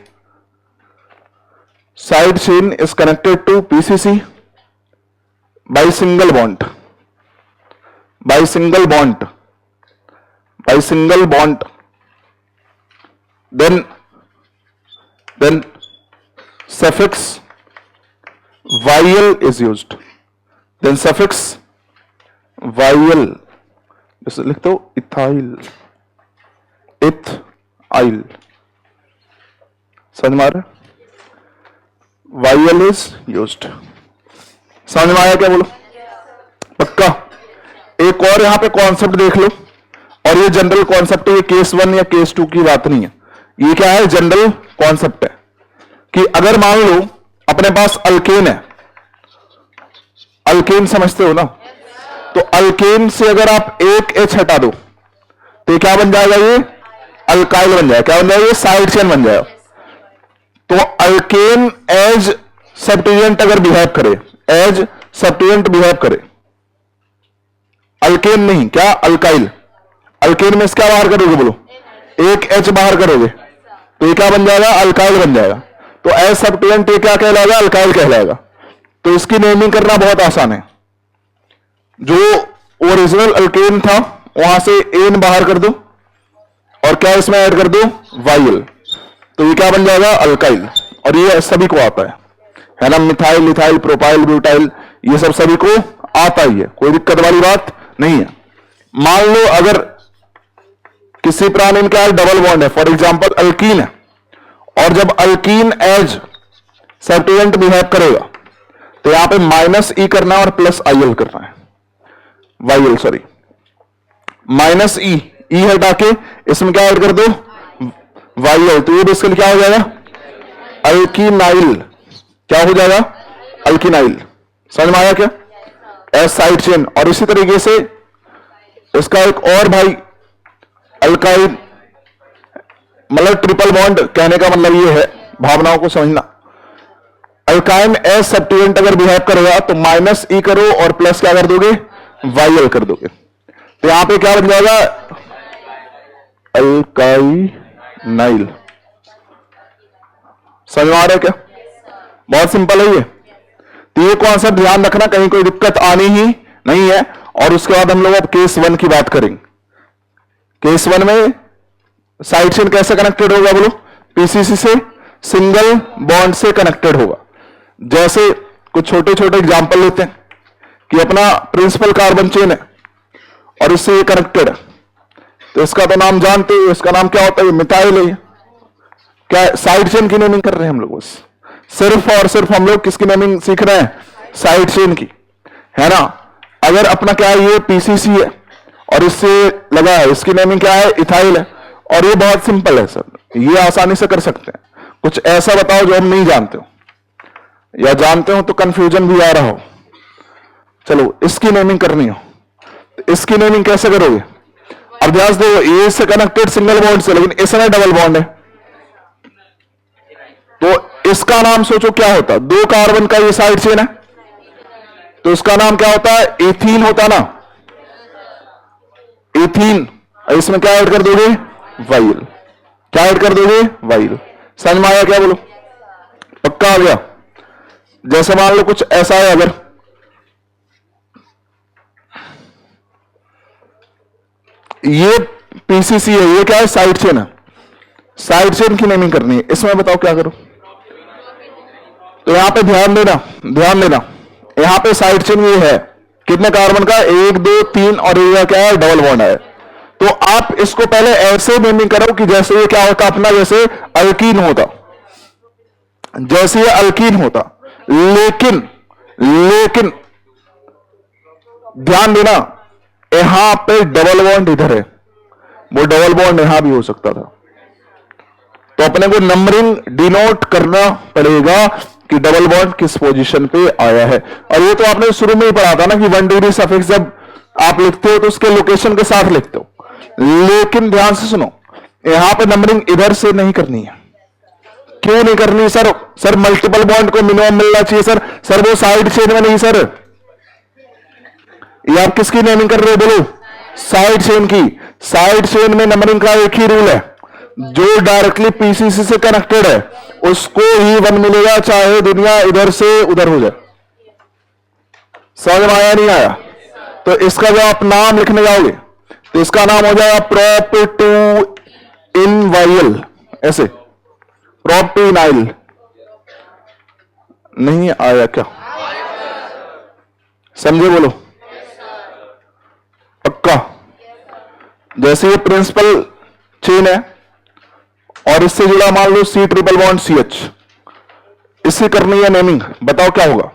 side chain is connected to PCC by single bond then suffix YL is used, then suffix YL, जैसे लिखते हो ethyl, समझ में आ रहा है? YL is used। समझ में आया क्या बोलो? पक्का? एक और यहां पे कॉन्सेप्ट देख लो, और ये जनरल कॉन्सेप्ट है, ये केस 1 या केस 2 की बात नहीं है, ये क्या है, जनरल कॉन्सेप्ट है कि अगर मान लो अपने पास अल्केन है, अल्केन समझते हो ना, तो अल्केन से अगर आप एक एच हटा दो तो क्या बन जाएगा, ये अल्काइल बन जाएगा। क्या बन जाएगा, ये साइड चेन बन जाएगा। तो अल्केन एज सब्स्टिट्यूएंट अगर बिहेव करे, अल्केन नहीं, क्या अल्काइल, अल्केन में से क्या बाहर करोगे बोलो, एक एच बाहर करोगे तो ये क्या बन जाएगा, अल्काइल बन जाएगा। तो एज सब्स्टिट्यूएंट ये क्या कहलाएगा, अल्काइल कहलाएगा। तो इसकी नेमिंग करना बहुत आसान है। जो ओरिजिनल अल्केन था वहां से एन बाहर कर दो और क्या इसमें ऐड कर दो, वाइल, तो ये क्या बन जाएगा, अल्काइल। और ये सभी को आता है ना, मिथाइल, इथाइल, प्रोपाइल, ब्यूटाइल, ये सब सभी को आता ही है, कोई दिक्कत वाली बात नहीं है। मान लो अगर किसी प्राणी में क्या है, डबल बॉन्ड है, फॉर एग्जांपल अल्कीन है, और जब अल्कीन एज सब्स्टिट्यूएंट बिहेव करेगा तो यहां पे माइनस ई करना है और प्लस आईएल करना है, वाईएल सॉरी, माइनस ई, ई हटा के इसमें क्या ऐड कर दो, वाईएल, तो ये बेसिकली क्या हो जाएगा, अल्कीनाइल। क्या हो जाएगा, अल्कीनाइल। समझ में आया क्या, एज साइड चेन। और इसी तरीके से इसका एक और भाई अल्काइल, मतलब ट्रिपल बॉन्ड, कहने का मतलब ये है, भावनाओं को समझना। अल्काइन एज सब्स्टिट्यूएंट अगर बिहेव करेगा तो माइनस ई करो और प्लस क्या कर दोगे, वाईएल कर दोगे, तो यहां पे क्या बन जाएगा, अल्काइनाइल। समझ में आ रहा है क्या, बहुत सिंपल है ये। तो ये कॉन्सेप्ट ध्यान रखना, कहीं कोई दिक्कत आनी ही नहीं है। और उसके बाद हम लोग अब केस 1 की बात करेंगे। केस 1 में साइड चेन कैसे कनेक्टेड होगा बोलो, पीसीसी से सिंगल बॉन्ड से कनेक्टेड होगा। जैसे कुछ छोटे छोटे एग्जांपल लेते हैं कि अपना प्रिंसिपल कार्बन चेन है और इससे ये कनेक्टेड है, तो इसका तो नाम जानते हो, इसका नाम क्या होता है, मिथाइल है। क्या साइड चेन की नेमिंग कर रहे हैं हम लोग, सिर्फ और सिर्फ हम लोग किसकी नेमिंग सीख रहे हैं, साइड चेन की, है ना। अगर अपना क्या है, ये पीसीसी है और इससे लगा है, इसकी नेमिंग क्या है, इथाइल है। और ये बहुत सिंपल है सर, ये आसानी से कर सकते हैं। कुछ ऐसा बताओ जो हम नहीं जानते हो, या जानते हो तो कंफ्यूजन भी आ रहा हो। चलो इसकी नेमिंग करनी हो, तो इसकी नेमिंग कैसे करोगे। अब ध्यान दो, ए से कनेक्टेड सिंगल बॉन्ड से, लेकिन इसमें डबल बॉन्ड है, तो इसका नाम सोचो क्या होता, 2 कार्बन का ये साइड चेन है, तो इसका नाम क्या होता है, एथीन होता ना, एथीन। इसमें क्या ऐड कर दोगे, वाइल। क्या ऐड कर दोगे, वाइल। समझ में आया क्या बोलो, पक्का आ गया। जैसे मान लो कुछ ऐसा है, अगर ये पीसीसी है, ये क्या है, साइड चेन है, साइड चेन की नेमिंग करनी है, इसमें बताओ क्या करो। तो यहां पे ध्यान देना, यहां पे साइड चेन ये है, कितने कार्बन का, 1 2 3, और ये क्या है, डबल बॉन्ड है। तो आप इसको पहले ऐसे नेमिंग करो कि जैसे ये क्या होता अपना, जैसे अल्कीन होता, जैसे ये अल्कीन होता। लेकिन लेकिन ध्यान देना, यहां पे डबल बॉन्ड इधर है, वो डबल बॉन्ड यहां भी हो सकता था। तो अपने को नंबरिंग डिनोट करना पड़ेगा कि डबल बॉन्ड किस पोजीशन पे आया है। और ये तो आपने शुरू में ही पढ़ा था ना कि 1 डिग्री सफिक्स जब आप लिखते हो तो उसके लोकेशन के साथ लिखते हो। लेकिन ध्यान से सुनो, यहां पे नंबरिंग इधर से नहीं करनी है। क्यों नहीं करनी सर? सर मल्टीपल बॉन्ड को मिनिमम मिलना चाहिए सर। सर वो साइड चेन में नहीं सर। ये आप किसकी नेमिंग कर रहे हो बोलो? साइड चेन की। साइड चेन में नंबरिंग का एक ही रूल है, जो डायरेक्टली पीसीसी से कनेक्टेड है उसको ही 1 मिलेगा, चाहे दुनिया इधर से उधर हो जाए। समझ में आया नहीं आया? तो इसका जब आप नाम लिखने जाओगे तो इसका नाम हो जाएगा प्रोप टू इनवाइल, ऐसे प्रोप टू इनाइल। नहीं आया क्या? समझे बोलो? पक्का? जैसे ये प्रिंसिपल चेन है और इससे जुड़ा मान लो C triple bond C H, इससे करनी है नेमिंग, बताओ क्या होगा?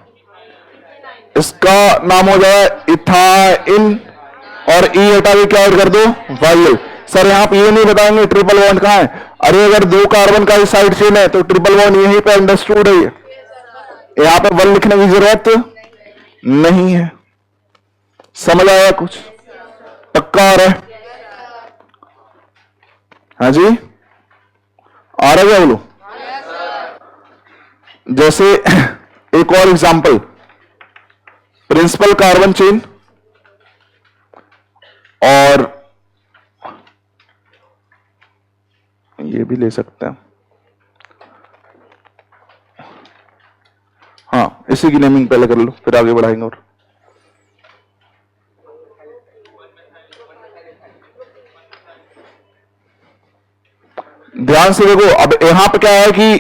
इसका नाम हो जाएगा इथाइन, और ई हटा के क्या ऐड कर दो? वाइल। सर यहां पे ये नहीं बताएंगे ट्रिपल बॉन्ड कहां है। अरे अगर 2 कार्बन का ही साइड चेन है तो ट्रिपल बॉन्ड यहीं पे अंडरस्टूड है। यहां पे 1 लिखने की जरूरत नहीं है। समझ आया कुछ? पक्का आ रहा है? हाँ जी, आ रहा है क्या बोलो? जैसे एक और एग्जांपल, प्रिंसिपल कार्बन चेन और ये भी ले सकते हैं, हाँ इसी की नेमिंग पहले कर लो फिर आगे बढ़ाएंगे। और ध्यान से देखो, अब यहां पे क्या है कि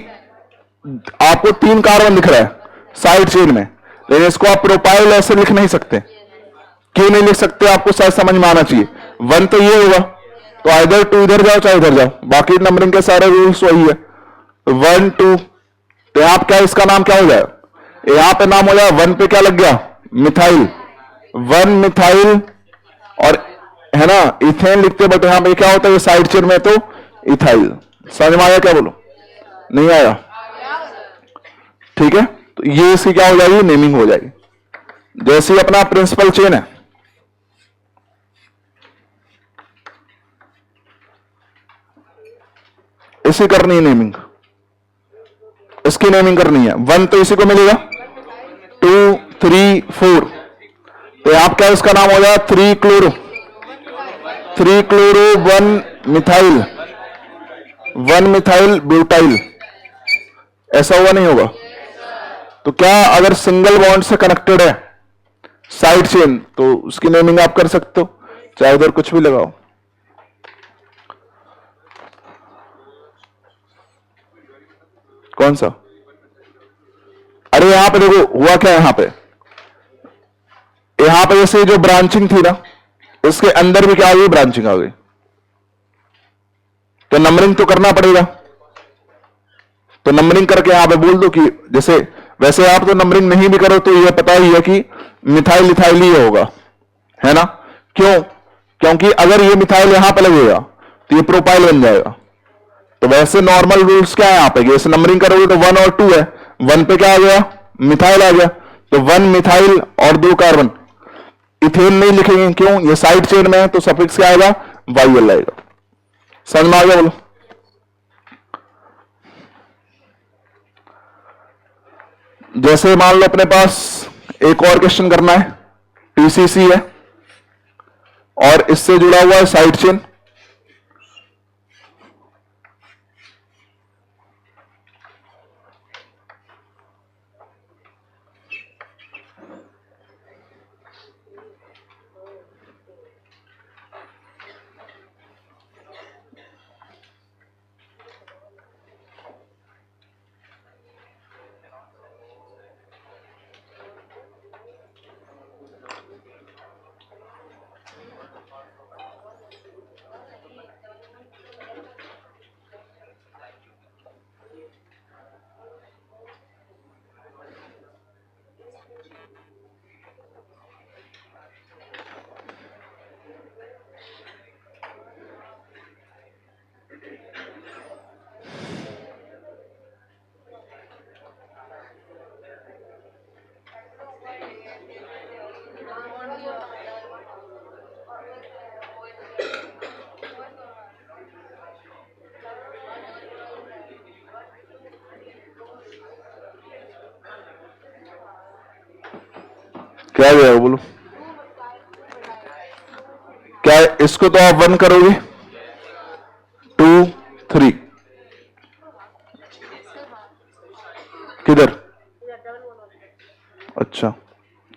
आपको 3 कार्बन दिख रहा है साइड चेन में, लेकिन इसको आप प्रोपाइल ऐसे लिख नहीं सकते। क्यों नहीं लिख सकते? आपको शायद समझ में आना चाहिए। 1 तो ये होगा, तो आइदर 2 इधर जाओ चाहे इधर जाओ, बाकी नंबरिंग के सारे रूल्स वही है। 1 2, तो यहां क्या इसका नाम क्या हो जाएगा? यहां पे नाम हो जाएगा 1 पे क्या लग गया? मिथाइल। 1 मिथाइल, और है ना इथेन लिखते, बट यहां पे क्या होता है साइड चेन में तो इथाइल। समझ में आया क्या बोलो? नहीं आया? ठीक है, तो ये इसकी क्या हो जाएगी? नेमिंग हो जाएगी। जैसे ही अपना प्रिंसिपल चेन है, इसी करनी है नेमिंग, इसकी नेमिंग करनी है। 1 तो इसी को मिलेगा, 2 3 4, तो आप क्या इसका नाम हो जाएगा? 3 chloro, 3 chloro 1 methyl, 1 methyl butyl. ऐसा हुआ नहीं होगा? तो क्या अगर सिंगल बॉन्ड से कनेक्टेड है साइड चेन तो उसकी नेमिंग आप कर सकते हो, चाहे उधर कुछ भी लगाओ। कौन सा? अरे यहां पे देखो हुआ क्या, यहां पे जैसे जो ब्रांचिंग थी ना, इसके अंदर भी क्या आ गई? ब्रांचिंग आ गई। तो नंबरिंग तो करना पड़ेगा, तो नंबरिंग करके यहां पे बोल दो कि जैसे, वैसे आप तो नंबरिंग नहीं भी करो तो यह पता ही है कि मिथाइल इथाइल ही होगा, है ना? क्यों? क्योंकि अगर ये मिथाइल यहां पे लगेगा तो ये प्रोपाइल बन जाएगा। तो वैसे नॉर्मल रूल्स क्या है यहां पे, जैसे नंबरिंग करोगे तो 1 और 2 है, 1 पे क्या आ गया? मिथाइल आ गया, तो 1 मिथाइल और 2 कार्बन। इथेन नहीं लिखेंगे, क्यों? ये साइड चेन में है, तो सफिक्स क्या आएगा? वाइल आएगा। समझ में आ गया बोलो? जैसे मान लो अपने पास एक और क्वेश्चन करना है, पीसीसी है और इससे जुड़ा हुआ है साइड चेन। क्या गया बोलो, क्या इसको तो आप 1 करोगे, 2 3 किधर, अच्छा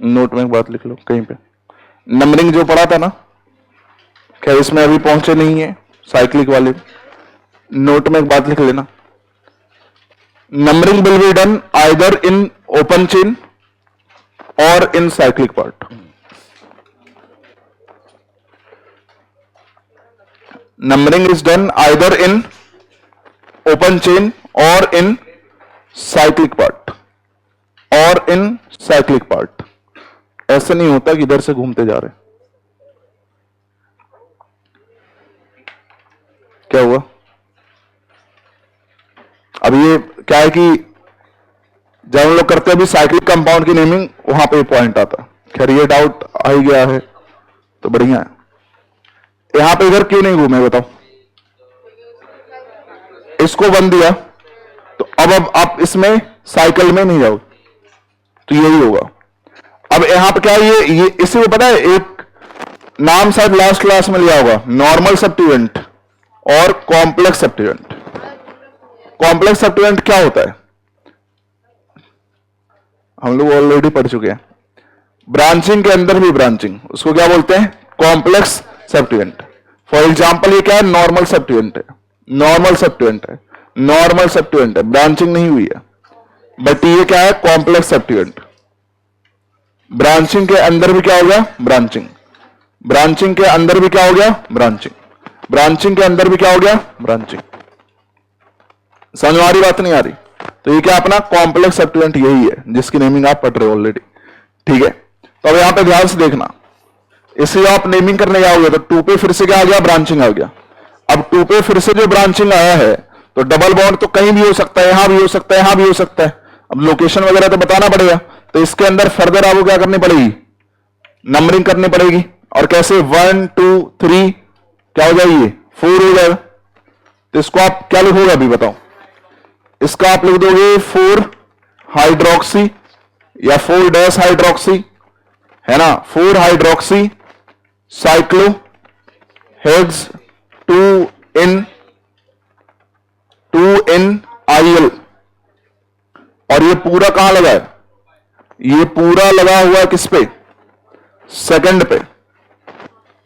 नोट में एक बात लिख लो कहीं पे, नंबरिंग जो पढ़ा था ना, क्या इसमें अभी पहुंचे नहीं है साइक्लिक वाले, नोट में एक बात लिख लेना, numbering will be done either in open chain और in cyclic part. Numbering is done either in open chain or in cyclic part or in cyclic part. ऐसा नहीं होता कि इधर से घूमते जा रहे. क्या हुआ? अब ये क्या है कि जब हम लोग करते हैं अभी साइक्लिक कंपाउंड की नेमिंग, वहां पे पॉइंट आता है. खैर ये डाउट आ ही गया है तो बढ़िया है. यहां पे इधर क्यों नहीं घूमे बताओ? इसको बंद दिया तो अब आप इसमें साइकिल में नहीं जाओगे, तो यही होगा. अब यहां पे क्या ये इसी को पता है, एक नाम शायद लास्ट क्लास में लिया होगा, नॉर्मल सब्स्टिट्यूएंट और कॉम्प्लेक्स सब्स्टिट्यूएंट. कॉम्प्लेक्स सब्स्टिट्यूएंट क्या होता है हम लोग ऑलरेडी पढ़ चुके हैं. ब्रांचिंग के अंदर भी ब्रांचिंग, उसको क्या बोलते हैं? Complex substituent. फॉर एग्जांपल ये क्या है? नॉर्मल सब्स्टिट्यूएंट है, नॉर्मल सब्स्टिट्यूएंट है, नॉर्मल सब्स्टिट्यूएंट है, ब्रांचिंग नहीं हुई है, बट ये क्या है? Complex substituent. ब्रांचिंग के अंदर भी क्या हो गया? ब्रांचिंग. ब्रांचिंग के अंदर भी क्या हो गया? ब्रांचिंग. ब्रांचिंग के अंदर भी क्या हो गया? ब्रांचिंग. समझ में आ रही बात नहीं आ रही? तो ये क्या अपना कॉम्प्लेक्स सब्स्टिट्यूएंट यही है जिसकी नेमिंग आप पढ़ रहे हो ऑलरेडी. ठीक है, तो अब यहां पे ध्यान से देखना, इसे आप नेमिंग करने जाओगे तो 2 पे फिर से क्या आ गया? ब्रांचिंग आ गया. अब 2 पे फिर से जो ब्रांचिंग आया है तो डबल बॉन्ड तो कहीं भी हो सकता है, यहां भी हो सकता है, यहां भी हो सकता है. अब लोकेशन वगैरह तो बताना पड़ेगा, तो इसके अंदर फर्दर आपको क्या करनी पड़ेगी? नंबरिंग करनी पड़ेगी. और कैसे? 1 2 3 क्या हो जाएगी? 4 हो जाएगा. तो इसको आप क्या लिखोगे अभी बताओ? इसका आप लिख दोगे 4 हाइड्रोक्सी या 4 डैश हाइड्रोक्सी, है ना? 4 हाइड्रोक्सी साइक्लो हेक्स 2 इन आईएल. और ये पूरा कहां लगा है? ये पूरा लगा हुआ है किस पे? सेकंड पे.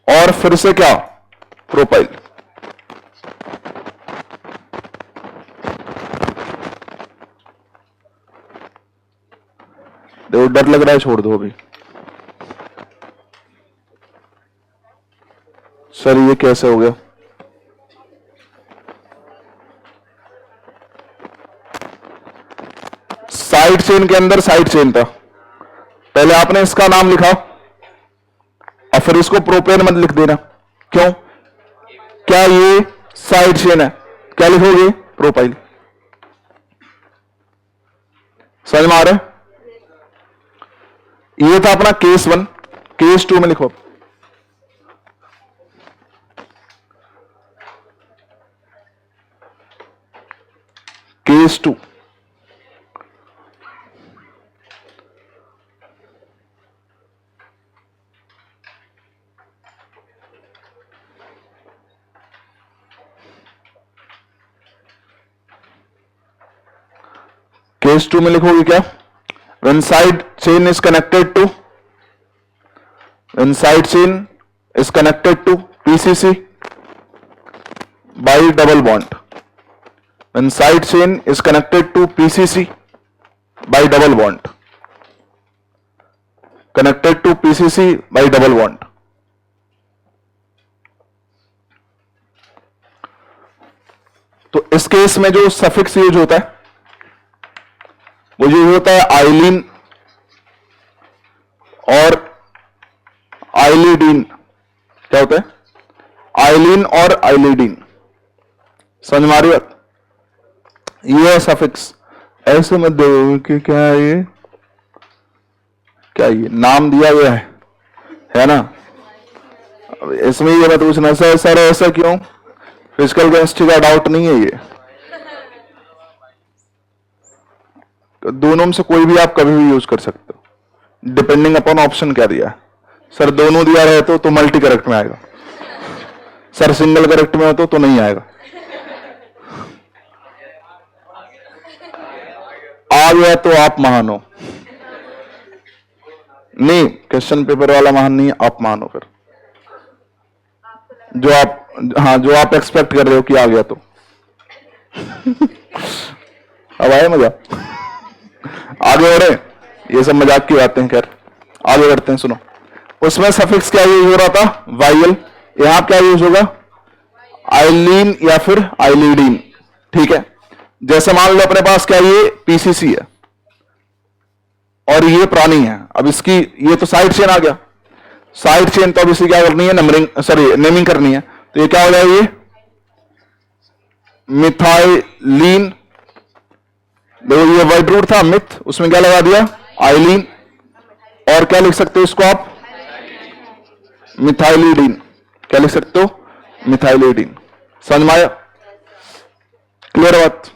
और फिर से क्या? प्रोपाइल. देखो डर लग रहा है, छोड़ दो अभी. सर ये कैसे हो गया? साइड चेन के अंदर साइड चेन था, पहले आपने इसका नाम लिखा और फिर इसको प्रोपेन मत लिख देना. क्यों? क्या ये साइड चेन है? क्या लिखोगे? प्रोपाइल. समझ में आ रहा है? ये था अपना केस 1. केस 2 में लिखो. केस 2. केस 2 में लिखोगे क्या? When side chain is connected to PCC by double bond. When side chain is connected to PCC by double bond. Connected to PCC by double bond. तो इस केस में जो suffix use होता है वो जो होता है आइलिन और आइलिडीन। क्या होता है? आइलिन और आइलिडीन। समझ में आ रही बात? ये सफिक्स ऐसे मत दो कि क्या ये नाम दिया गया है ना। इसमें ये मत पूछना सर ऐसा क्यों, फिजिकल केमिस्ट्री का डाउट नहीं है ये। दोनों में से कोई भी आप कभी भी यूज कर सकते हो, डिपेंडिंग अपॉन ऑप्शन क्या दिया है। सर दोनों दिया रहे तो मल्टी करेक्ट में आएगा, सर सिंगल करेक्ट में हो तो नहीं आएगा। आ गया तो आप महान हो। नहीं, क्वेश्चन पेपर वाला महान नहीं है, आप महान हो फिर। जो आप एक्सपेक्ट कर रहे हो कि आ गया तो अब आया मजा। आगे हो रहे, ये सब मजाक की बातें हैं। खैर आगे करते हैं। सुनो, उसमें सफिक्स क्या यूज हो रहा था? वाइल। यहां क्या यूज होगा? आइलिन या फिर आइलिडीन। ठीक है, जैसे मान लो अपने पास क्या ये पीसीसी है और ये पुरानी है। अब इसकी ये तो साइड चेन आ गया। साइड चेन तो अब इसे क्या करनी है? नेमिंग करनी है। तो ये क्या हो जाएगा? ये मिथाइलिन। देखो ये वर्ड रूट था मिथ, उसमें क्या लगा दिया? आइलिन। और क्या लिख सकते हो इसको आप? मिथाइलिडीन। क्या लिख सकते हो? मिथाइलिडीन। समझ में आया? क्लियर बात?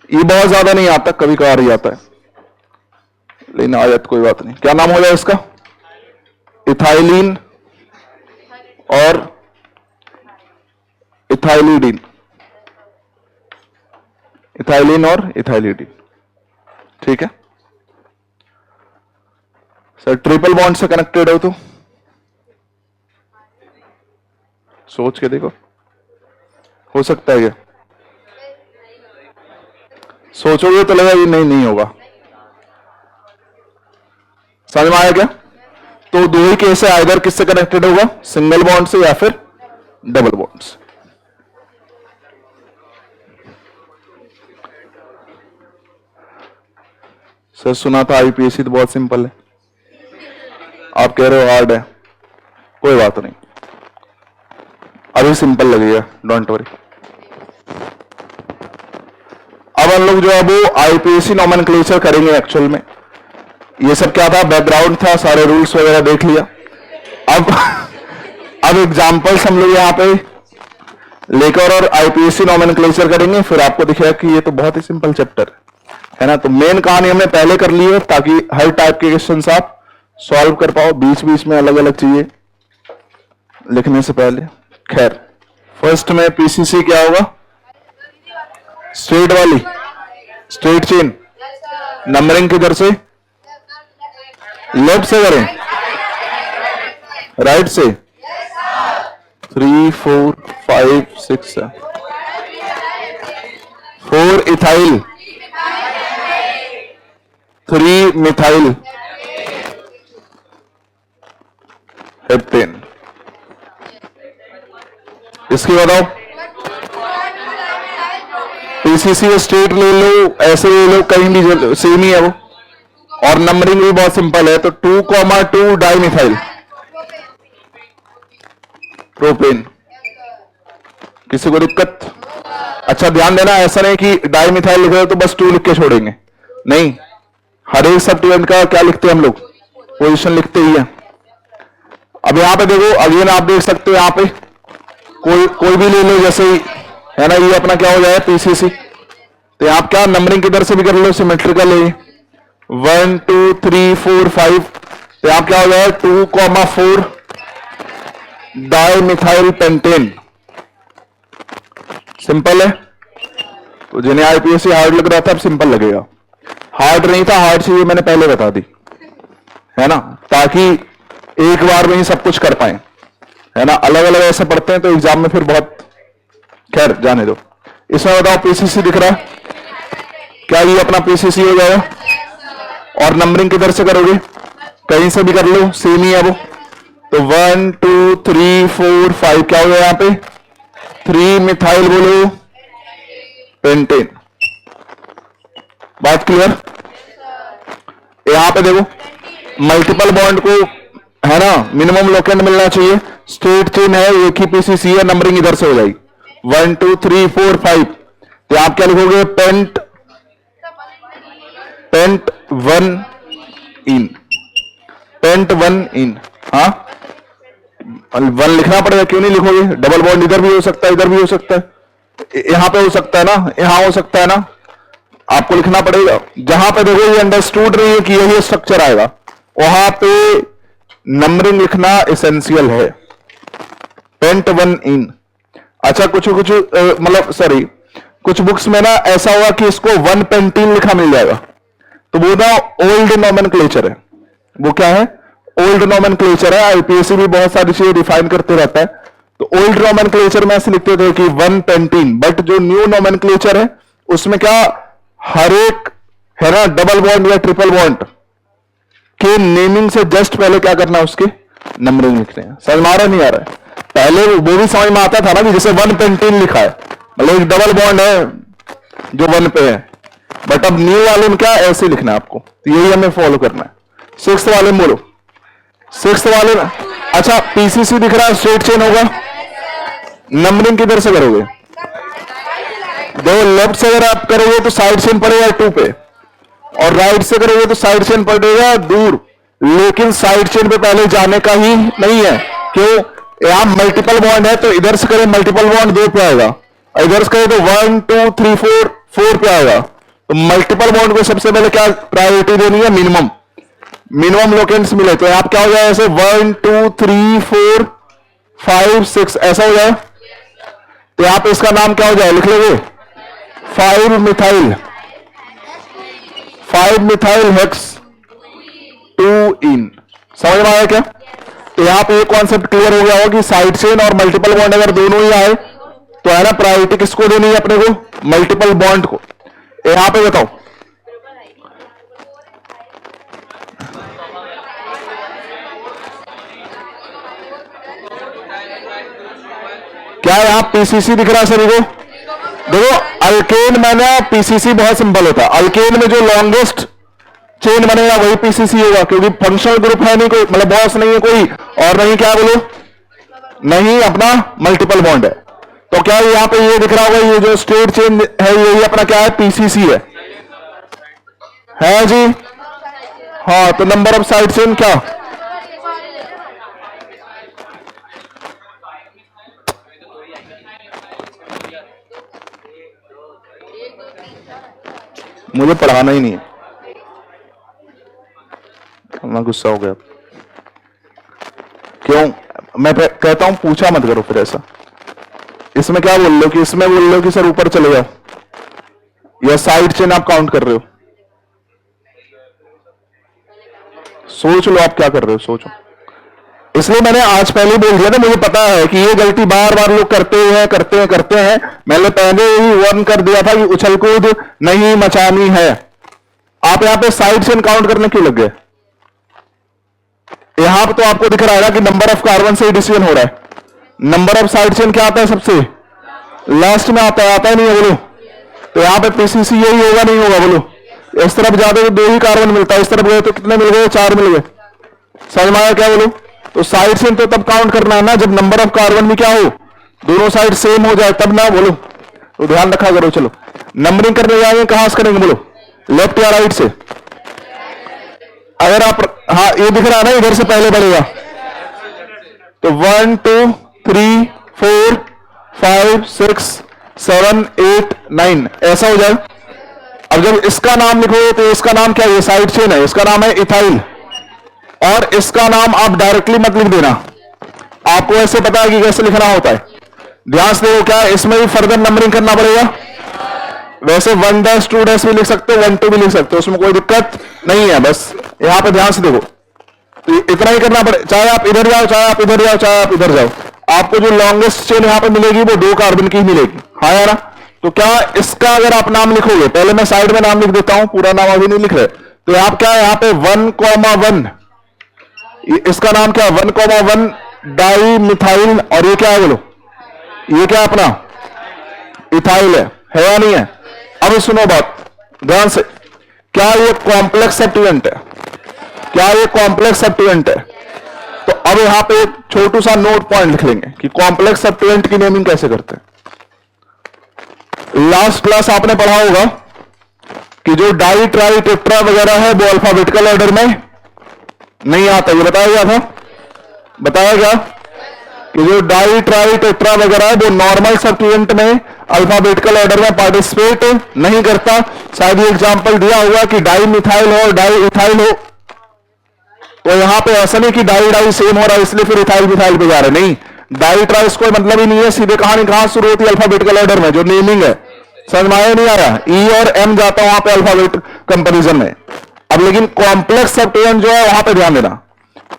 ये बहुत ज्यादा नहीं आता, कभी कभार ही आता है, लेकिन आ जाता कोई बात नहीं। क्या नाम हो जाए इसका? इथाइलिन और इथाइलिडीन। इथाइलिन और इथाइलिडीन। ठीक है सर, ट्रिपल बॉन्ड से कनेक्टेड हो तो सोच के देखो, हो सकता है क्या? सोचोगे तो लगेगा ये नहीं होगा। समझ में आया क्या? तो दो ही केस है, आइदर किससे कनेक्टेड होगा? सिंगल बॉन्ड से या फिर डबल बॉन्ड से। सर सुना था आईपीएससी तो बहुत सिंपल है, आप कह रहे हो हार्ड है। कोई बात नहीं, अभी सिंपल लगेगा, डोंट वरी। अब हम लोग जो है वो आईपीएससी नॉमेनक्लेचर करेंगे। एक्चुअल में ये सब क्या था? बैकग्राउंड था, सारे रूल्स वगैरह देख लिया। अब एग्जांपल्स हम लोग यहाँ पे लेकर और आईपीएससी नॉमेनक्लेचर करेंगे। फिर आपको दिखेगा कि ये तो बहुत ही सिंपल चैप्टर है ना। तो मेन कहानी हमने पहले कर ली है ताकि हर टाइप के क्वेश्चंस आप सॉल्व कर पाओ, बीच बीच में अलग अलग चीजें लिखने से पहले। खैर, फर्स्ट में पीसीसी क्या होगा? स्ट्रेट वाली, स्ट्रेट चेन। नंबरिंग किधर से? लेफ्ट से करें, राइट से? 3 4 5 6 7 4 इथाइल, 3 मिथाइल हेप्टेन। इसकी बताओ। पीसीसी स्ट्रेट ले लो, ऐसे ले लो, कहीं भी सेम ही है वो। और नंबरिंग भी बहुत सिंपल है। तो 2,2 डाइमिथाइल प्रोपेन। किसी को दिक्कत? अच्छा ध्यान देना, ऐसा नहीं कि डाइमिथाइल लिख रहे हो तो बस 2 लिख के छोड़ेंगे, नहीं। हर एक सब्स्टिट्यूएंट का क्या लिखते हैं हम लोग? पोजीशन लिखते ही है। अब यहां पे देखो, अगेन आप देख सकते हो, यहां पे कोई भी ले लो, जैसे ही है ना, ये अपना क्या हो जाए? पीसीसी। तो आप क्या नंबरिंग किधर से भी कर लो, सिमेट्रिकल है। 1 2 3 4 5। तो आप क्या हो जाए? 2,4 डाइमिथाइल पेंटेन। सिंपल है। तो जिन्हें आईपीएससी हार्ड लग रहा था, अब सिंपल लगेगा। हार्ड नहीं था, हार्ड चीजें मैंने पहले बता दी है ना, ताकि एक बार में ही सब कुछ कर पाए, है ना। अलग अलग ऐसे पढ़ते हैं तो एग्जाम में फिर बहुत, खैर जाने दो। इसमें बताओ पीसीसी दिख रहा है क्या? ये अपना पीसीसी हो जाएगा। और नंबरिंग किधर से करोगे? कहीं से भी कर लो, सेम ही है वो। तो 1 2 3 4 5 क्या हो गया यहां पे? 3 मिथाइल बोलो पेंटेन। बात क्लियर? यहां पे देखो, मल्टीपल बॉन्ड को, है ना, मिनिमम लोकेंड मिलना चाहिए। स्ट्रेट चेन है, एक ही पीसीसी है, नंबरिंग इधर से हो जाएगी 1 2 3 4 5। तो आप क्या लिखोगे, पेंट 1 इन, पेंट 1 इन। हाँ 1 लिखना पड़ेगा, क्यों नहीं लिखोगे? डबल बॉन्ड इधर भी हो सकता है, इधर भी हो सकता है, यहां पे हो सकता है ना, यहां हो सकता है ना, आपको लिखना पड़ेगा। जहां पे देखो ये अंडरस्टूड नहीं है कि यही स्ट्रक्चर आएगा, वहां पे नंबरिंग लिखना एसेंशियल है। पेंट 1 इन। अच्छा कुछ मतलब सॉरी, कुछ बुक्स में ना ऐसा हुआ कि इसको 1 पेंटीन लिखा मिल जाएगा, तो वो ना ओल्ड नोमेनक्लेचर है। वो क्या है? ओल्ड नोमेनक्लेचर है। आईपीएससी भी बहुत सारी चीजें डिफाइन करते रहता है, तो ओल्ड नोमेनक्लेचर में ऐसे लिखते थे कि 1 पेंटीन, बट जो न्यू नोमेनक्लेचर है उसमें क्या, हर एक, है ना, डबल बॉन्ड या ट्रिपल बॉन्ड के नेमिंग से जस्ट पहले क्या करना है, उसके नंबरिंग लिखने हैं। समझ में आ रहा नहीं आ रहा है? पहले वो भी समझ में आता था ना कि जैसे 1 पेंटीन लिखा है, मतलब एक डबल बॉन्ड है जो 1 पे है, बट अब न्यू वाले में क्या ऐसे लिखना है आपको, तो यही हमें फॉलो करना है। 6th वाले में बोलो, 6th वाले में। अच्छा पीसीसी दिख रहा है, स्ट्रेट चेन होगा, नंबरिंग किधर से करोगे? देखो लेफ्ट से अगर आप करोगे तो साइड चेन पड़ेगा 2 पे, और राइट से करोगे तो साइड चेन पड़ेगा दूर, लेकिन साइड चेन पे पहले जाने का ही नहीं है। क्यों? यहां मल्टीपल बॉन्ड है, तो इधर से करें मल्टीपल बॉन्ड 2 पे आएगा, और इधर से करें तो 1 2 3 4 पे आएगा। तो मल्टीपल बॉन्ड को सबसे पहले क्या प्रायोरिटी देनी है? मिनिमम लोकेंट्स मिले, तो आप क्या हो जाए ऐसे 1 2 3 4 5 6 ऐसा हो जाए, तो यहां पे इसका नाम क्या हो जाए, लिख लोगे 5 मिथाइल हेक्स 2 इन। समझ में आया क्या? तो यहां पे ये कॉन्सेप्ट क्लियर हो गया होगा कि साइड चेन और मल्टीपल बॉन्ड अगर दोनों ही आए तो है ना, प्रायोरिटी किसको देनी है अपने को? मल्टीपल बॉन्ड को। यहां पे बताओ, क्या यहां पीसीसी दिख रहा है सभी को? देखो अल्केन में ना पीसीसी बहुत सिंपल होता है, अल्केन में जो लॉन्गेस्ट चेन बनेगा वही पीसीसी होगा, क्योंकि फंक्शनल ग्रुप है नहीं कोई, मतलब बॉस नहीं है कोई, और नहीं क्या बोलो, नहीं अपना मल्टीपल बॉन्ड है। तो क्या यहां पे ये दिख रहा होगा, ये जो स्ट्रेट चेन है यही अपना क्या है, पीसीसी है जी? हाँ तो नंबर ऑफ साइड चेन क्या, मुझे पढ़ाना ही नहीं है, मैं गुस्सा हो गया। क्यों? मैं कहता हूं पूछा मत करो फिर ऐसा। इसमें क्या बोल लो कि, इसमें बोल लो कि सर ऊपर चले जाओ, या साइड चेन आप काउंट कर रहे हो, सोच लो आप क्या कर रहे हो, सोचो। इसलिए मैंने आज पहले बोल दिया था, मुझे पता है कि ये गलती बार बार लोग करते हैं। मैंने पहले ही वार्न कर दिया था कि उछल कूद नहीं मचानी है। आप यहां पे साइड चेन काउंट करने क्यों लग गए? यहां पे तो आपको दिख रहा है कि नंबर ऑफ कार्बन से डिसीजन हो रहा है। नंबर ऑफ साइड चेन क्या आता है सबसे लास्ट में आता है नहीं है बोलो? तो यहां पे पीसीसी यही होगा नहीं होगा बोलो? इस तरफ जाते तो 2 ही कार्बन मिलता है, इस तरफ गए तो कितने मिल गए? 4 मिल गए। समझ में आया क्या बोलो? तो साइड चेन तो तब काउंट करना है ना जब नंबर ऑफ कार्बन भी क्या हो, दोनों साइड सेम हो जाए, तब ना बोलो। तो ध्यान रखा करो। चलो नंबरिंग करने जाएंगे, कहां से करेंगे बोलो? लेफ्ट या राइट से? अगर आप, हाँ ये दिख रहा है ना, इधर से पहले बढ़ेगा, तो 1 2 3 4 5 6 7 8 9 ऐसा हो जाए। अब जब इसका नाम लिखोगे तो इसका नाम क्या है? साइड चेन है, इसका नाम है इथाइल, और इसका नाम आप डायरेक्टली मत लिख देना, आपको ऐसे पता है कि कैसे लिखना होता है। ध्यान से देखो, क्या इसमें भी फर्दर नंबरिंग करना पड़ेगा? वैसे 1 डैश 2 डैश भी लिख सकते हो, 1 2 भी लिख सकते हो, उसमें कोई दिक्कत नहीं है। बस यहां पे ध्यान से देखो, तो इतना ही करना पड़े, चाहे आप इधर जाओ, चाहे आप इधर जाओ, चाहे आप इधर जाओ, आपको जो लॉन्गेस्ट चेन यहां पे मिलेगी वो 2 कार्बन की मिलेगी। हाँ यार, तो क्या इसका अगर आप नाम लिखोगे, पहले मैं साइड में नाम लिख देता हूं, पूरा नाम अभी नहीं लिख रहे, तो आप क्या है, यहां पे 1,1, इसका नाम क्या है? 1,1 डाई मिथाइल, और ये क्या है बोलो? ये क्या अपना इथाइल है या नहीं है? अब सुनो बात ध्यान से, क्या ये कॉम्प्लेक्स सब्स्टिट्यूएंट है? क्या ये कॉम्प्लेक्स सब्स्टिट्यूएंट है? तो अब यहां पे एक छोटू सा नोट पॉइंट लिख लेंगे कि कॉम्प्लेक्स सब्स्टिट्यूएंट की नेमिंग कैसे करते हैं। लास्ट क्लास आपने पढ़ा होगा कि जो डाई ट्राई टेट्रा वगैरह है वो अल्फाबेटिकल ऑर्डर में नहीं आता। ये बताया गया था, बताया गया कि जो डाई ट्राई टेट्रा वगैरह है वो नॉर्मल सब्स्टिट्यूएंट में अल्फाबेटिकल ऑर्डर में पार्टिसिपेट नहीं करता। शायद ये एग्जांपल दिया हुआ कि डाई मिथाइल हो और डाई इथाइल हो, तो यहां पे ऐसा नहीं कि डाई डाई सेम हो रहा है इसलिए फिर इथाइल मिथाइल पे जा रहे, नहीं। डाई ट्राई इसको मतलब ही नहीं है। सीधे कहानी कहां शुरू होती है? अल्फाबेटिकल ऑर्डर में जो नेमिंग है। समझ में आया नहीं आ रहा? ई और एम जाता वहां पे अल्फाबेट कंपेरिजन में। अब लेकिन कॉम्प्लेक्स सब्स्टिट्यूएंट जो है वहां पे ध्यान देना,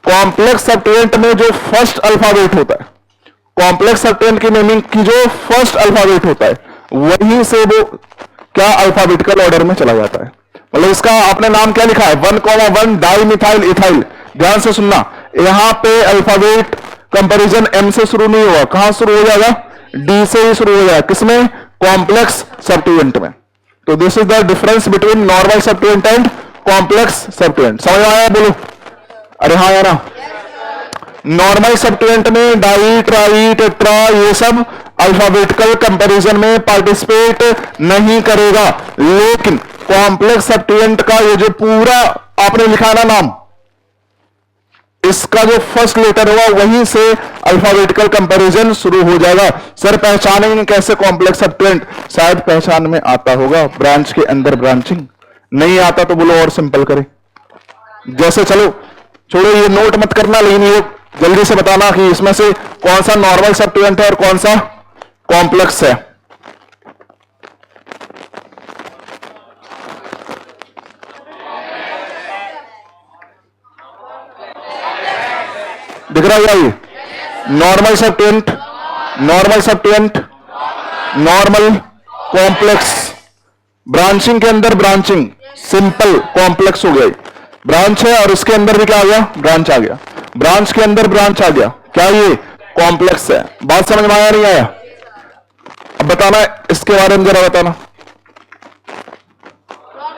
कॉम्प्लेक्स सब्स्टिट्यूएंट में जो फर्स्ट अल्फाबेट होता है, कॉम्प्लेक्स सब्स्टिट्यूएंट की नेमिंग की जो फर्स्ट अल्फाबेट होता है वहीं से वो क्या अल्फाबेटिकल ऑर्डर में चला जाता है। मतलब इसका आपने नाम क्या लिखा है? 1,1 डाई मिथाइल इथाइल। ध्यान से सुनना, यहां पे अल्फाबेट कंपैरिजन एम से शुरू नहीं होगा। कहां शुरू हो जाएगा? डी से ही शुरू हो जाएगा। किसमें? कॉम्प्लेक्स सब्स्टिट्यूएंट में। तो this is the difference between normal substituent and complex substituent. समझ आया? बोलो अरे हाँ यार। नॉर्मल सब्स्टिट्यूएंट में डाई ट्राई टेट्रा ये सब अल्फाबेटिकल कंपैरिजन में पार्टिसिपेट नहीं करेगा। लेकिन कॉम्प्लेक्स सब्स्टिट्यूएंट का ये जो पूरा आपने लिखा ना नाम, इसका जो फर्स्ट लेटर होगा वहीं से अल्फाबेटिकल कंपैरिजन शुरू हो जाएगा। सर पहचानेंगे कैसे कॉम्प्लेक्स सब्स्टिट्यूएंट? शायद पहचान में आता होगा, ब्रांच के अंदर ब्रांचिंग। नहीं आता तो बोलो और सिंपल करें। जैसे चलो छोड़ो, ये नोट मत करना, लेकिन ये जल्दी से बताना कि इसमें से कौन सा नॉर्मल सब्स्टिट्यूएंट है और कौन सा कॉम्प्लेक्स है। दिख रहा है ये? Normal substituent, normal substituent, normal, complex. Branching के अंदर ब्रांचिंग, सिंपल कॉम्प्लेक्स हो गई। ब्रांच है और इसके अंदर भी क्या आ गया? ब्रांच आ गया। ब्रांच के अंदर ब्रांच आ गया, क्या ये? कॉम्प्लेक्स है। बात समझ में आया नहीं आया? अब बताना इसके बारे में, जरा बताना।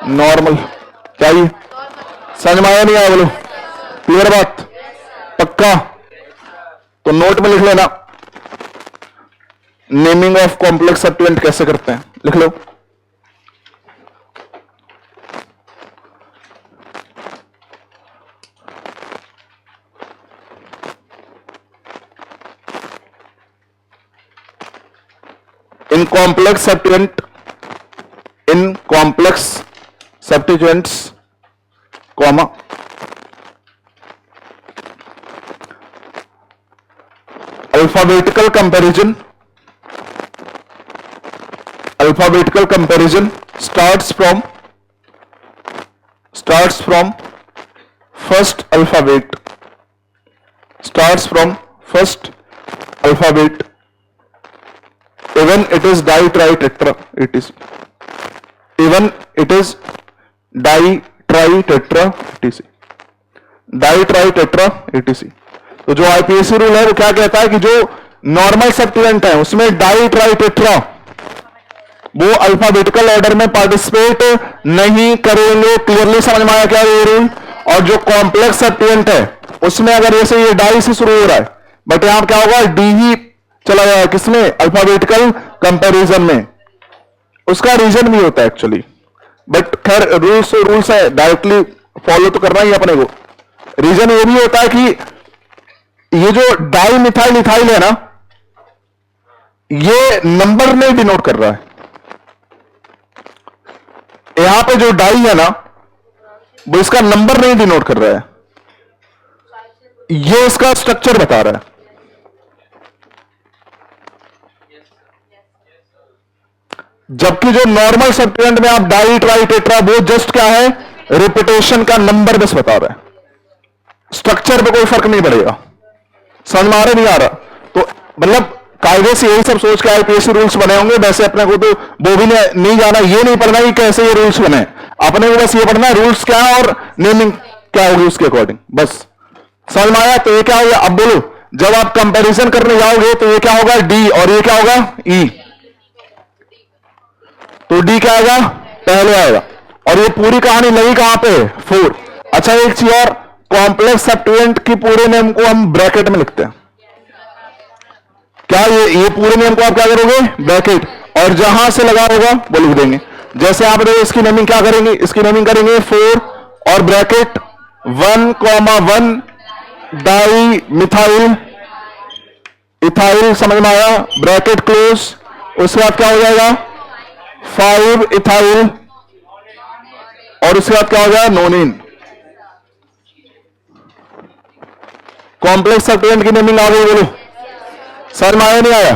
नॉर्मल, क्या ये? समझ में आया नहीं आया? बोलो क्लियर बात? पक्का? तो नोट में लिख लेना, नेमिंग ऑफ कॉम्प्लेक्स सब्स्टिट्यूएंट कैसे करते हैं, लिख लो। In complex substituents comma alphabetical comparison starts from first alphabet even it is di tri tetra etc. even it is di tri tetra etc. di tri tetra etc. तो जो IPSC rule है वो क्या कहता है कि जो नॉर्मल सब्स्टिट्यूएंट है उसमें डाई ट्राई टेट्रा वो अल्फाबेटिकल ऑर्डर में पार्टिसिपेट नहीं करेंगे। क्लियरली समझ में आया क्या ये रूल? और जो कॉम्प्लेक्स सब्स्टिट्यूएंट है उसमें अगर जैसे ये डाई से शुरू हो रहा है, बट यहां क्या होगा? डी ही चला जाएगा। किसमें? अल्फाबेटिकल कंपैरिजन में। उसका रीजन भी होता है एक्चुअली, बट खैर रूल्स है, डायरेक्टली फॉलो तो करना ही अपने को। रीजन ये भी होता है कि ये जो डाई मिथाइल इथाइल है ना, ये नंबर में डिनोट कर रहा है। यहां पे जो डाई है ना वो इसका नंबर नहीं डिनोट कर रहा है, ये इसका स्ट्रक्चर बता रहा है। जबकि जो नॉर्मल सब्स्टिट्यूएंट में आप डाई ट्राई टेट्रा वो जस्ट क्या है? रिपीटेशन का नंबर बस बता रहा है, स्ट्रक्चर पे कोई फर्क नहीं पड़ेगा। समझ में आ रहा नहीं आ रहा? तो मतलब कायदे से यही सब सोच के आईपीएससी रूल्स बने होंगे। वैसे अपने को तो वो भी नहीं जाना, ये नहीं पढ़ना कि कैसे ये रूल्स बने। अपने को बस ये पढ़ना है रूल्स क्या है और नेमिंग क्या होगी उसके अकॉर्डिंग, बस। समझ में आया? तो ये क्या होगा? अब बोलो, जब आप कंपैरिजन करने जाओगे तो ये क्या होगा? डी, और ये क्या होगा? ई। तो डी क्या आएगा? पहले आएगा। और ये पूरी कहानी लगी कहां पे? 4। अच्छा एक चीज और, कॉम्प्लेक्स सब्स्टिट्यूएंट की पूरे नेम को हम ब्रैकेट में लिखते हैं। क्या ये पूरे नेम को आप क्या करोगे, ब्रैकेट, और जहां से लगा होगा वो लिख देंगे। जैसे आप देखो इसकी नेमिंग क्या करेंगे, इसकी नेमिंग करेंगे 4 और ब्रैकेट 1,1 डाई मिथाइल इथाइल, समझ में आया, ब्रैकेट क्लोज। उसके बाद क्या हो जाएगा 5 इथाइल, और उसके बाद क्या हो जाएगा नोनिन। कॉम्प्लेक्स सब्स्टिट्यूएंट की नेमिंग आ गई, बोलो समझ में आया नहीं आया?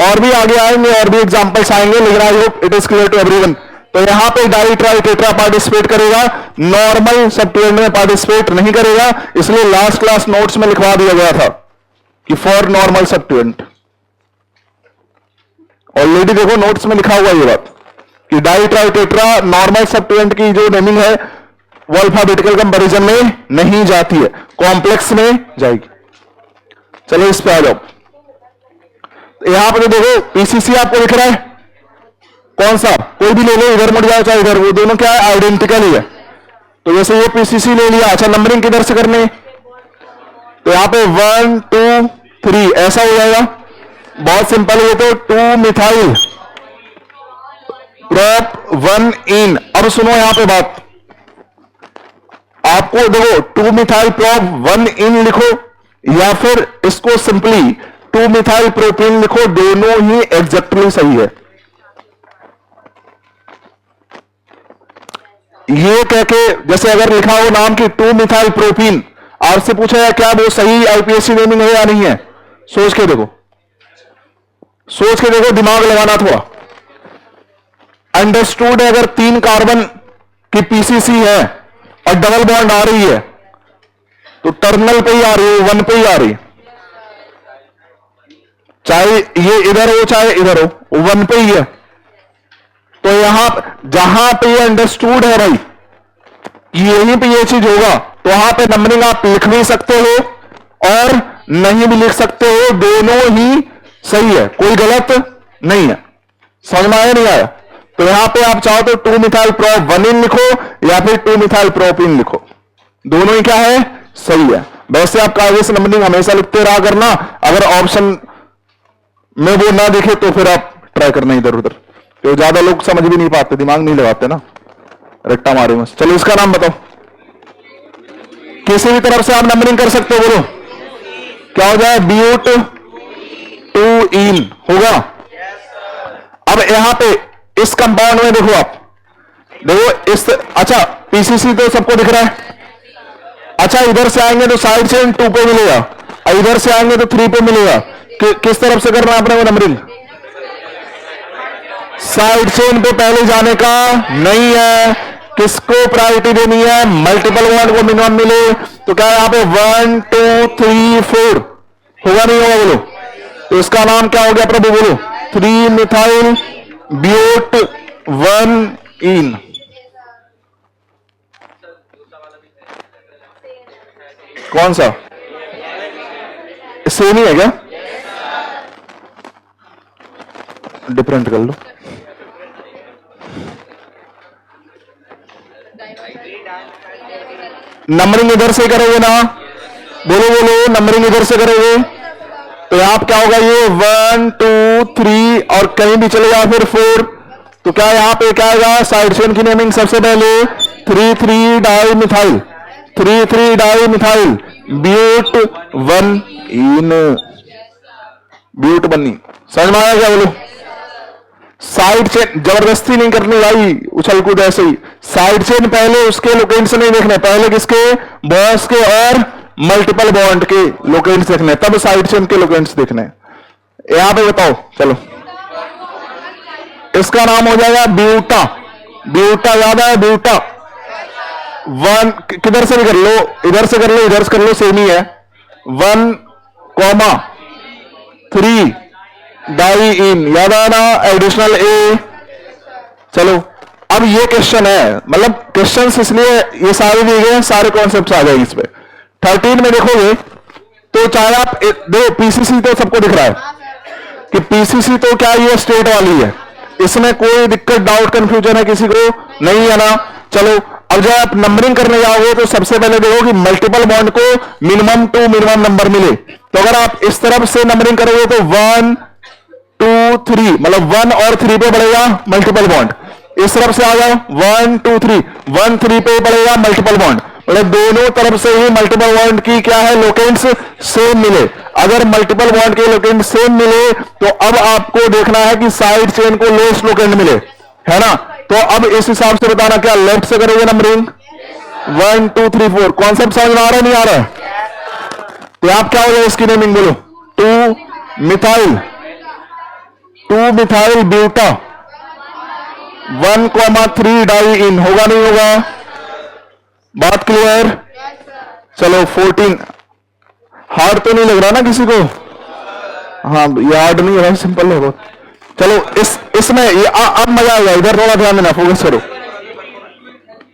और भी आगे आएंगे और भी एग्जांपल्स आएंगे, लेकिन I hope it is clear to everyone. तो यहां पे डाई ट्राई टेट्रा पार्टिसिपेट करेगा, नॉर्मल सब्स्टिट्यूएंट में पार्टिसिपेट नहीं करेगा, इसलिए लास्ट क्लास नोट्स में लिखवा दिया गया था कि फॉर नॉर्मल सब्स्टिट्यूएंट। ऑलरेडी देखो नोट्स में लिखा हुआ ये बात कि die tri tetra normal substituent की जो नेमिंग है वो अल्फाबेटिकल कंपैरिजन में नहीं जाती है, कॉम्प्लेक्स में जाएगी। चलो इस पे आ जाओ। यहां पर देखो पीसीसी आपको दिख रहा है, कौन सा कोई भी ले लो, इधर मुड़ जाओ चाहे इधर, वो दोनों क्या है आइडेंटिकल ही है। तो जैसे ये पीसीसी ले लिया, अच्छा नंबरिंग किधर से करने, तो यहां पे 1 2 3 ऐसा हो जाएगा, बहुत सिंपल है। तो 2 मिथाइल प्रोप 1 इन। अब सुनो यहां पे बात, आपको देखो 2 मिथाइल प्रोप 1 इन लिखो या फिर इसको सिंपली 2 मिथाइल प्रोपीन लिखो, दोनों ही एग्जैक्टली सही है। ये कह के जैसे अगर लिखा हो नाम की 2 मिथाइल प्रोपीन, आपसे पूछा है क्या वो सही आईपीएससी नेमिंग है या नहीं है, सोच के देखो, सोच के देखो, दिमाग लगाना थोड़ा। अंडरस्टूड है अगर 3 कार्बन की पीसीसी है और डबल बॉन्ड आ रही है तो टर्मिनल पे ही आ रही है, 1 पे ही आ रही है, चाहे ये इधर हो चाहे इधर हो, 1 पे ही है। तो यहां जहां पे ये अंडरस्टूड है भाई, यहीं पे ये चीज होगा, तो वहां पे नंबरिंग आप लिख भी सकते हो और नहीं भी लिख सकते हो, दोनों ही सही है, कोई गलत नहीं है। समझ में आया नहीं आया? तो यहां पे आप चाहो तो 2 मिथाइल प्रोप 1 इन लिखो या फिर 2 मिथाइल प्रोपिन लिखो, दोनों ही क्या है सही है। वैसे आप कागज से नंबरिंग हमेशा लिखते रहा करना, अगर ऑप्शन में वो ना दिखे तो फिर आप ट्राई करना इधर उधर, तो ज्यादा लोग समझ भी नहीं पाते, दिमाग नहीं लगाते ना, रट्टा मारे बस। चलो इसका नाम बताओ, किसी भी तरफ से आप नंबरिंग कर सकते हो, बोलो क्या हो जाए, ब्यूट 2 इन होगा। अब यहां पे इस कंपाउंड में देखो, आप देखो इस, अच्छा पीसीसी तो सबको दिख रहा है, अच्छा इधर से आएंगे तो साइड चेन 2 पे मिलेगा, इधर से आएंगे तो 3 पे मिलेगा। किस तरफ से करना है अपने को नंबरिंग, साइड चेन पे पहले जाने का नहीं है, किसको प्रायोरिटी देनी है, मल्टीपल बॉन्ड को मिनिमम मिले। तो क्या है यहां पे 1 2 3 4 होगा नहीं होगा, बोलो। तो इसका नाम क्या हो गया प्रभु, बोलो 3 मिथाइल ब्यूट 1 इन। कौन सा, सेम ही है क्या, डिफरेंट कर लो। नंबरिंग इधर से करोगे ना, बोलो बोलो नंबरिंग इधर से करोगे, तो यहां क्या होगा, ये 1 2 3 और कहीं भी चले जाओ फिर 4, तो क्या यहां पे क्या आएगा, साइड चेन की नेमिंग सबसे पहले 3 3 di methyl, 3 3 di methyl but 1 yne, but 1 yne. समझ में आया क्या, बोलो। साइड चेन जबरदस्ती नहीं करनी भाई, उछल कूद ऐसे ही, साइड चेन पहले उसके लोकेंट्स नहीं देखने, पहले किसके, बॉस के और मल्टीपल बॉन्ड के लोकेंट्स देखने, तब साइड चेन के लोकेंट्स देखने। यहां पे बताओ, चलो इसका नाम हो जाएगा ब्यूटा, ब्यूटा याद है, ब्यूटा 1, किधर से भी कर लो, इधर से कर लो इधर से कर लो, सेम ही है, 1 3 डाई इन, याद आना, एडिशनल ए। चलो अब ये क्वेश्चन है, मतलब क्वेश्चंस इसलिए ये सारे दिए गए, सारे कॉन्सेप्ट्स आ जाएंगे इस पे। 13 में देखोगे तो चाहे आप देखो, पीसीसी तो सबको दिख रहा है कि पीसीसी तो क्या ये स्टेट वाली है, इसमें कोई दिक्कत डाउट कंफ्यूजन है किसी को नहीं है ना। चलो अब जब आप नंबरिंग करने जाओगे तो सबसे पहले देखो कि मल्टीपल बॉन्ड को मिनिमम टू मिनिमम नंबर मिले। तो अगर आप इस तरफ से नंबरिंग करोगे तो 1 2 3 मतलब 1 और 3 पे बढ़ेगा मल्टीपल बॉन्ड। इस तरफ से आ जाओ 1 2 3 1 3 पे बढ़ेगा मल्टीपल बॉन्ड। मतलब दोनों तरफ से ही मल्टीपल बॉन्ड की क्या है लोकेंट्स सेम मिले। अगर मल्टीपल बॉन्ड के लोकेंट सेम मिले तो अब आपको देखना है कि साइड चेन को लोएस्ट लोकेंट मिले, है ना। तो अब इस हिसाब से बताना क्या लेफ्ट से करोगे नंबरिंग 1 2 3 4। कॉन्सेप्ट समझ में आ रहा है नहीं आ रहा है? तो आप क्या हो जाए इसकी नेमिंग बोलो 2 मिथाइल ब्यूटा 1,3 डाई इन। होगा नहीं होगा? बात क्लियर? चलो 14। हार्ड तो नहीं लग रहा ना किसी को? हाँ ये हार्ड नहीं है, सिंपल है बहुत। चलो इसमें ये अब मजा आएगा। इधर थोड़ा ध्यान देना, फोकस करो।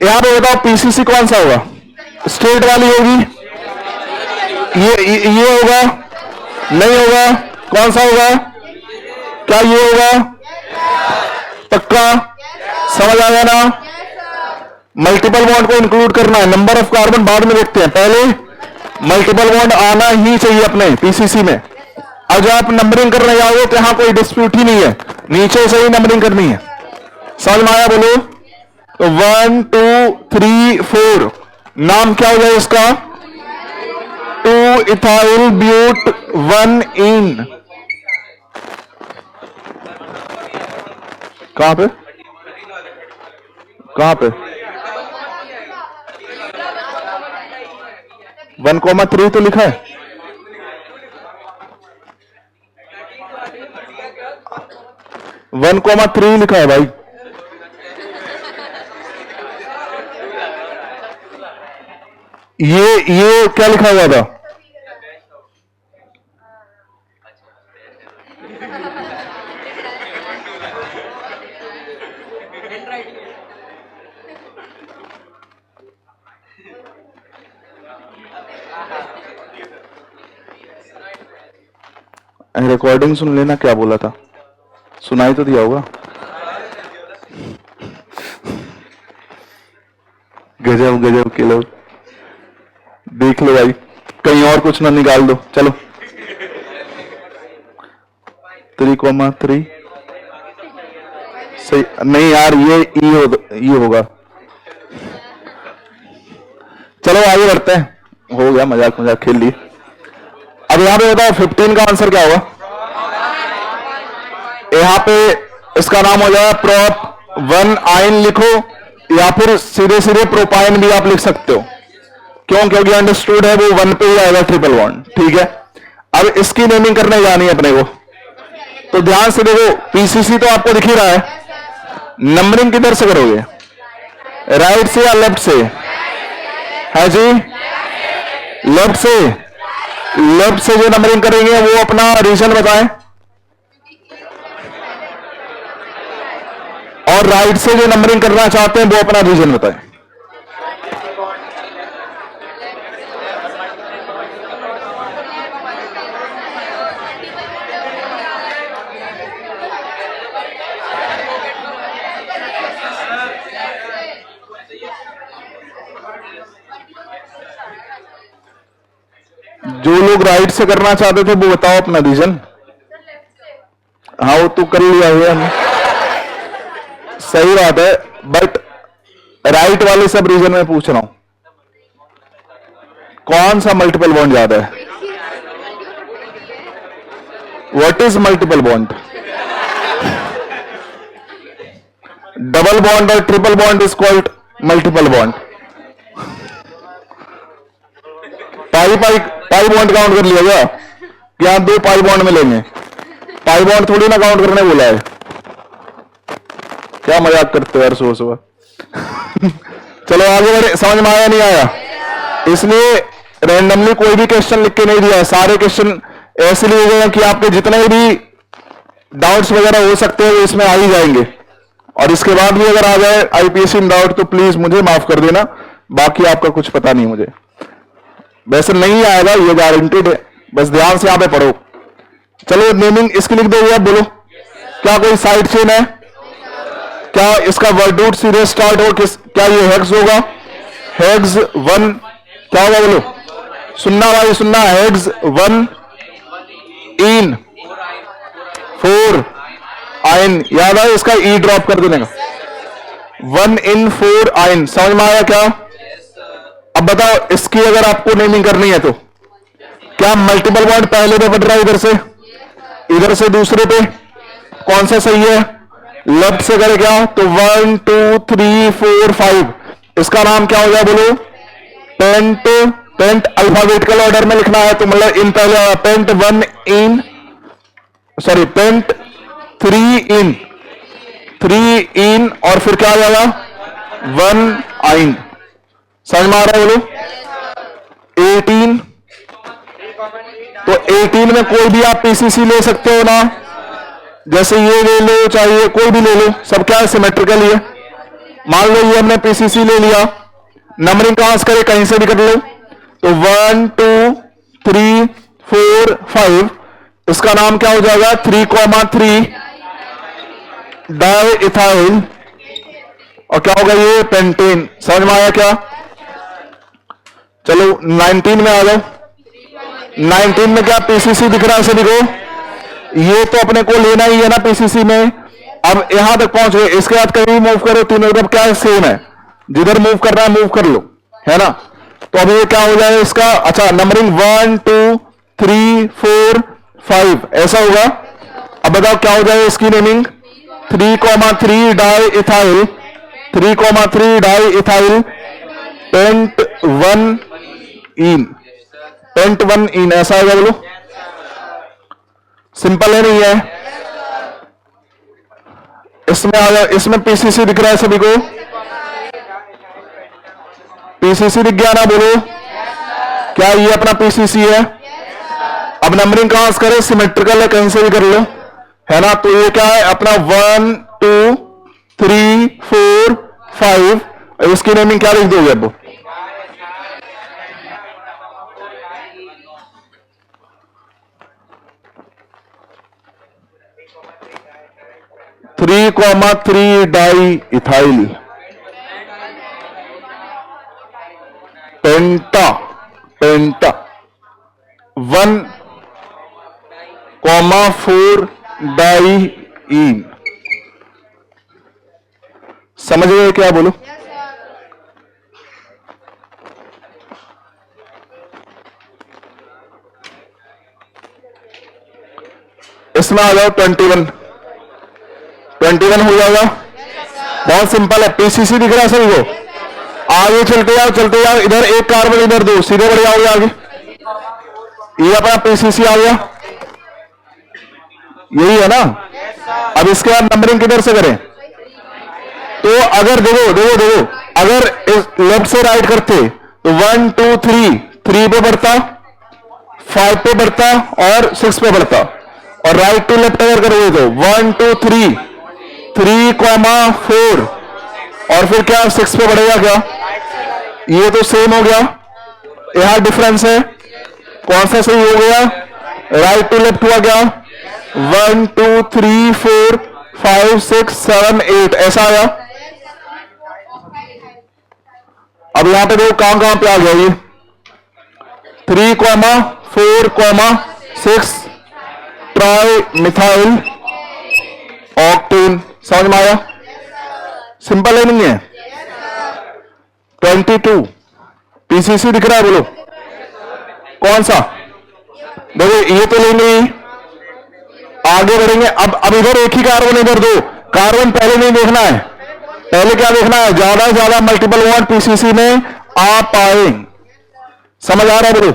यहां पे बताओ पीसीसी कौन सा होगा? स्ट्रेट वाली होगी? ये होगा? नहीं होगा? कौन सा होगा? क्या ये होगा? पक्का? समझ आ गया ना? मल्टीपल बॉन्ड को इंक्लूड करना है। नंबर ऑफ कार्बन बाद में देखते हैं, पहले मल्टीपल बॉन्ड आना ही चाहिए अपने पीसीसी में। अब जब आप नंबरिंग करने जाओगे तो यहां कोई डिस्प्यूट ही नहीं है, नीचे से ही नंबरिंग करनी है। समझ में आया? बोलो। तो 1 2 3 4 नाम क्या हो जाए इसका? 2 इथाइल ब्यूट 1 इन। कहां पे? कहां पे? 1,3 तो लिखा है। वन 1,3 लिखा है भाई। ये क्या लिखा हुआ था? रिकॉर्डिंग सुन लेना, क्या बोला था? सुनाई तो दिया होगा। गजब गजब के लोग, देख लो भाई, कहीं और कुछ ना निकाल दो। चलो 3,3 सही नहीं यार, ये होगा। चलो आगे बढ़ते हैं, हो गया मजाक मजाक खेल लिए। अब यहां पे बताओ 15 का आंसर क्या होगा? यहां पे इसका नाम हो जाएगा प्रोप 1 आयन लिखो, या फिर सीधे सीधे प्रोपाइन भी आप लिख सकते हो। क्यों? क्योंकि अंडरस्टूड है वो 1 पे ही आएगा ट्रिपल बॉन्ड। ठीक है, अब इसकी नेमिंग करने जानी है अपने को। तो ध्यान से देखो, पीसीसी तो आपको दिख ही रहा है। नंबरिंग किधर से करोगे? राइट से या लेफ्ट से? है जी, लेफ्ट से। लेफ्ट से जो नंबरिंग करेंगे वो अपना रीजन बताएं, और राइट से जो नंबरिंग करना चाहते हैं वो अपना रीजन बताएं। जो लोग राइट से करना चाहते थे वो बताओ अपना रीजन। हाँ वो तो कर लिया हुआ हमने, सही बात है, बट राइट वाले सब रीजन में पूछ रहा हूं, कौन सा मल्टीपल बॉन्ड ज्यादा है? What is multiple bond? Double bond और triple bond is called multiple bond. Pi bond count कर लिया क्या? यहां 2 पाई बॉन्ड मिलेंगे, पाई बॉन्ड थोड़ी ना काउंट करने बोला है। क्या मजाक करते हो यार सुबह सुबह। चलो आगे बढ़े, समझ में आया नहीं आया? इसलिए रैंडमली कोई भी क्वेश्चन लिख के नहीं दिया है, सारे क्वेश्चन ऐसे लिए गए हैं कि आपके जितने भी डाउट्स वगैरह हो सकते हैं वो इसमें आ ही जाएंगे। और इसके बाद भी अगर आ जाए आईपीएससी इन डाउट तो प्लीज मुझे माफ कर देना, बाकी आपका कुछ पता नहीं मुझे। वैसे नहीं आएगा ये गारंटीड है, बस ध्यान से यहां पे पढ़ो। चलो नेमिंग इसकी लिख दोगे आप? बोलो, क्या कोई साइड चेन है? क्या इसका वर्ड रूट सीधे स्टार्ट हो क्या ये हेक्स होगा? हेक्स 1 क्या होगा बोलो? सुनना भाई सुनना, हेक्स 1 इन 4 आइन, याद है इसका ई ड्रॉप कर देने का। 1 इन 4 आइन, समझ में आया क्या? अब बताओ इसकी अगर आपको नेमिंग करनी है तो क्या मल्टीपल बॉन्ड पहले पे बढ़ रहा है इधर से दूसरे पे, कौन सा सही है? लेफ्ट से करे क्या तो 1 2 3 4 5, इसका नाम क्या हो जाए बोलो? पेंट। पेंट अल्फाबेटिकल ऑर्डर में लिखना है तो मतलब इन पहले पेंट 1 इन, सॉरी पेंट 3 इन और फिर क्या आ जाएगा? 1 आइन। समझ में आ रहा है बोलो? 18, तो 18 में कोई भी आप पीसीसी ले सकते हो ना, जैसे ये ले लो चाहिए कोई भी ले लो, सब क्या है? सिमेट्रिकल ही है। मान लो ये हमने पीसीसी ले लिया, नंबरिंग कहां से करे? कहीं से भी कर लो, तो 1 2 3 4 5, इसका नाम क्या हो जाएगा? 3,3 डाई इथाइल, और क्या होगा ये? पेंटेन। समझ में आया क्या? चलो 19 में आ जाओ। 19 में क्या पीसीसी दिख रहा है सभी को? ये तो अपने को लेना ही है ना पीसीसी में। अब यहां तक पहुंच गए, इसके बाद कहीं मूव करो, तीनों तरफ क्या है? सेम है, जिधर मूव करना है मूव कर लो, है ना? तो अब ये क्या हो जाए इसका? अच्छा नंबरिंग 1 2 3 4 5 ऐसा होगा। अब बताओ क्या हो जाए इसकी naming? 3,3 di ethyl, 3,3 di ethyl pent 1 yne, pent 1 yne ऐसा होगा बोलो? सिंपल है नहीं है? इसमें आ जाओ, इसमें पीसीसी दिख रहा है सभी को? पीसीसी दिख गया ना बोलो? क्या ये अपना पीसीसी है? अब नंबरिंग कहां से करें? सिमेट्रिकल है, कहीं से भी कर लो, है ना? तो ये क्या है अपना? 1 2 3 4 5, इसकी नेमिंग क्या लिख दोगे अब? 3,3 डाई इथाइल पेंटा, पेंटा 1,4 डाई इन। समझ गए क्या बोलो? इसमें आ जाओ 21 हो जाएगा। बहुत सिंपल है, पीसीसी दिख रहा है सभी को? आगे चलते जाओ, इधर एक कार्बन इधर दो, सीधे बढ़ जाओगे आगे। ये अपना पीसीसी आ गया, यही है ना? अब इसके बाद नंबरिंग किधर से करें? तो अगर देखो अगर लेफ्ट से राइट करते तो 1 2 3 पे बढ़ता, 5 पे बढ़ता और 6 पे बढ़ता, और राइट टू लेफ्ट अगर करोगे तो 1 2 3 3,4 और फिर क्या 6 पे बढ़ेगा क्या? ये तो सेम हो गया, यहां डिफरेंस है, कौन सा सही हो गया? राइट टू लेफ्ट हुआ क्या? 1 2 3 4 5 6 7 8 ऐसा आया। अब यहां पे देखो कहां पे आ गया ये? 3,4,6 ट्राई मिथाइल ऑक्टेन। समझ में आया? सिंपल है नहीं है? 22 पीसीसी दिख रहा है बोलो? कौन सा? देखो ये तो लेंगे, आगे बढ़ेंगे। अब इधर एक ही कार्बन इधर दो, कार्बन पहले नहीं देखना है, पहले क्या देखना है? ज्यादा से ज्यादा मल्टीपल बॉन्ड पीसीसी में आ पाए। समझ आ रहा है बोलो?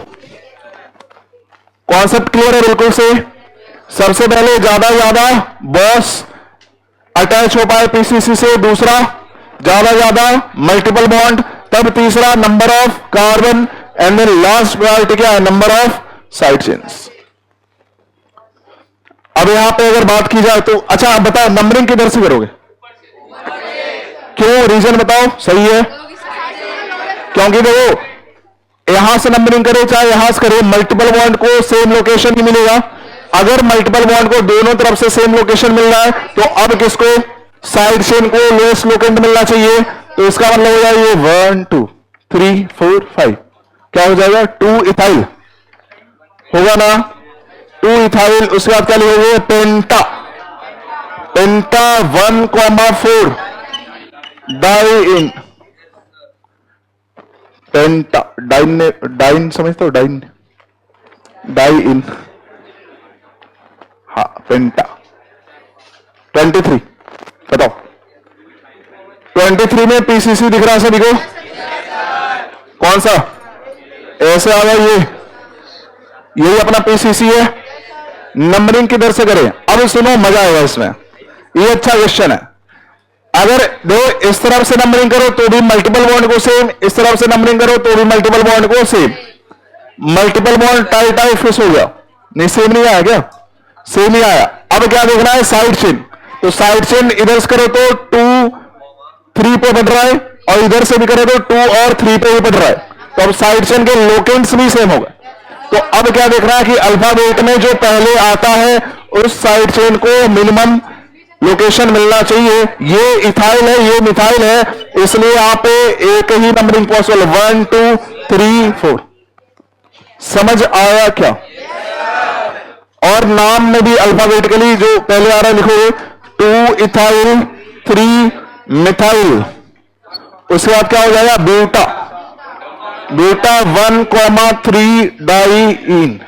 कॉन्सेप्ट क्लियर है बिल्कुल से? सबसे पहले ज्यादा ज्यादा बॉस अटैच हो पाए पीसीसी से, दूसरा ज्यादा ज्यादा मल्टीपल बॉन्ड, तब तीसरा number of carbon, and then last priority क्या है? Number of side chains. अब यहां पे अगर बात की जाए तो अच्छा आप बताओ नंबरिंग किधर से करोगे? क्यों? रीजन बताओ। सही है, क्योंकि देखो यहां से नंबरिंग करे चाहे यहां से करे, मल्टीपल बॉन्ड को सेम लोकेशन ही मिलेगा। अगर मल्टीपल बॉन्ड को दोनों तरफ से सेम लोकेशन मिल रहा है तो अब किसको? साइड चेन को लोएस्ट लोकेंट मिलना चाहिए, तो इसका मतलब हो जाएगा ये 1 2 3 4 5, क्या हो जाएगा 2 इथाइल होगा ना, 2 इथाइल। उसके बाद क्या लिखोगे पेंटा, पेंटा 1,4 डाइन, पेंटा डाइन, डाइन समझते हो, डाइन डाइन, हाँ पेंटा। 23 बताओ, 23 में पीसीसी दिख रहा है सभी को? कौन सा? ऐसे आ गया, यही अपना पीसीसी है। नंबरिंग किधर से करें? अब सुनो, मजा आएगा इसमें, ये अच्छा क्वेश्चन है। अगर देखो इस तरफ से नंबरिंग करो तो भी मल्टीपल बॉन्ड को सेम, इस तरफ से नंबरिंग करो तो भी मल्टीपल बॉन्ड को same. Multiple bond tie tie fish हो गया, नहीं सेम नहीं आया क्या? सेम ही आया। अब क्या देखना है? Side chain. तो साइड चेन इधर से करो तो 2 3 पे बढ़ रहा है, और इधर से भी करो तो 2 और 3 पे ही बढ़ रहा है। तो अब साइड चेन के लोकेंट्स भी सेम होगा। तो अब क्या देखना है कि अल्फाबेट में जो पहले आता है उस साइड चेन को मिनिमम लोकेशन मिलना चाहिए। ये इथाइल है, ये मिथाइल है, इसलिए यहां पे एक ही नंबरिंग पॉसिबल, 1 2 3 4। समझ आया क्या? और नाम में भी अल्फाबेटिकली जो पहले आ रहा है लिखोगे 2 इथाइल 3 मिथाइल। उसके बाद क्या हो जाएगा? Buta, buta 1,3 diene.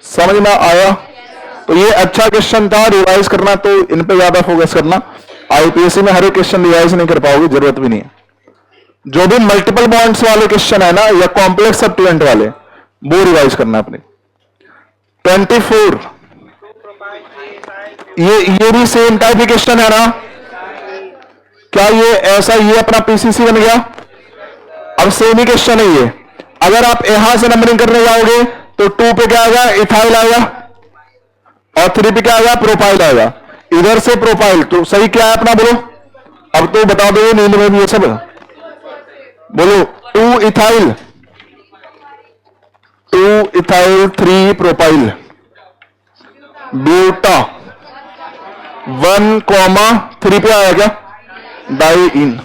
समझ में आया? तो ये अच्छा क्वेश्चन था, रिवाइज करना तो इन पे ज्यादा फोकस करना। आईपीएससी में हर एक क्वेश्चन रिवाइज नहीं कर पाओगे, जरूरत भी नहीं है। जो भी मल्टीपल बॉन्ड्स वाले क्वेश्चन है ना, या कॉम्प्लेक्स सब्स्टिट्यूएंट वाले, वो रिवाइज करना अपने। 24 ये भी सेम टाइप क्वेश्चन है ना? क्या ये ऐसा, ये अपना पीसीसी बन गया? अब सेम ही क्वेश्चन है ये। अगर आप यहां से नंबरिंग करने जाओगे तो 2 पे क्या आएगा? इथाइल आएगा, और 3 पे क्या आएगा? प्रोपाइल आएगा। इधर से प्रोपाइल, तो सही क्या है अपना? बोलो, अब तो बता दो, नींद में भी ये सब बोलो। 2 इथाइल 3 प्रोपाइल, ब्यूटा 1,3 पे आया क्या? डाइइन।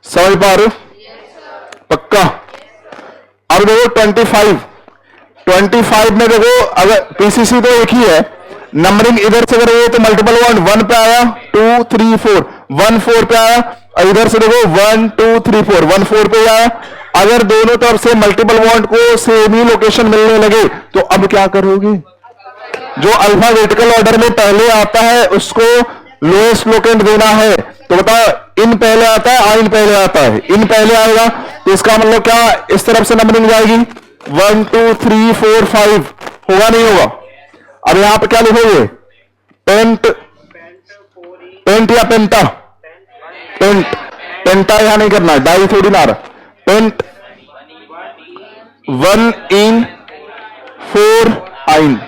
समझ पा रहे हो? पक्का? अब देखो 25 में देखो, अगर पीसीसी तो एक ही है, नंबरिंग इधर से करोगे तो मल्टीपल बॉन्ड 1 पे आया, 2 3 4, 1 4 पे आया, और इधर से देखो 1 2 3 4, 1 4 पे आया। अगर दोनों तरफ से मल्टीपल बॉन्ड को सेम ही लोकेशन मिलने लगे तो अब क्या करोगे? जो अल्फाबेटिकल ऑर्डर में पहले आता है उसको लोएस्ट लोकेंट देना है। तो बताओ, इन पहले आता है, आइन पहले आता है, इन पहले आएगा, तो इसका मतलब क्या? इस तरफ से नंबरिंग जाएगी 1 2 3 4 5, होगा नहीं होगा? अब यहां पे क्या लिखोगे? पेंट, पेंट या पेंटा? पेंट, पेंटा यहां नहीं करना, डाई थोड़ी ना रहा। पेंट 1 इन 4 आइन।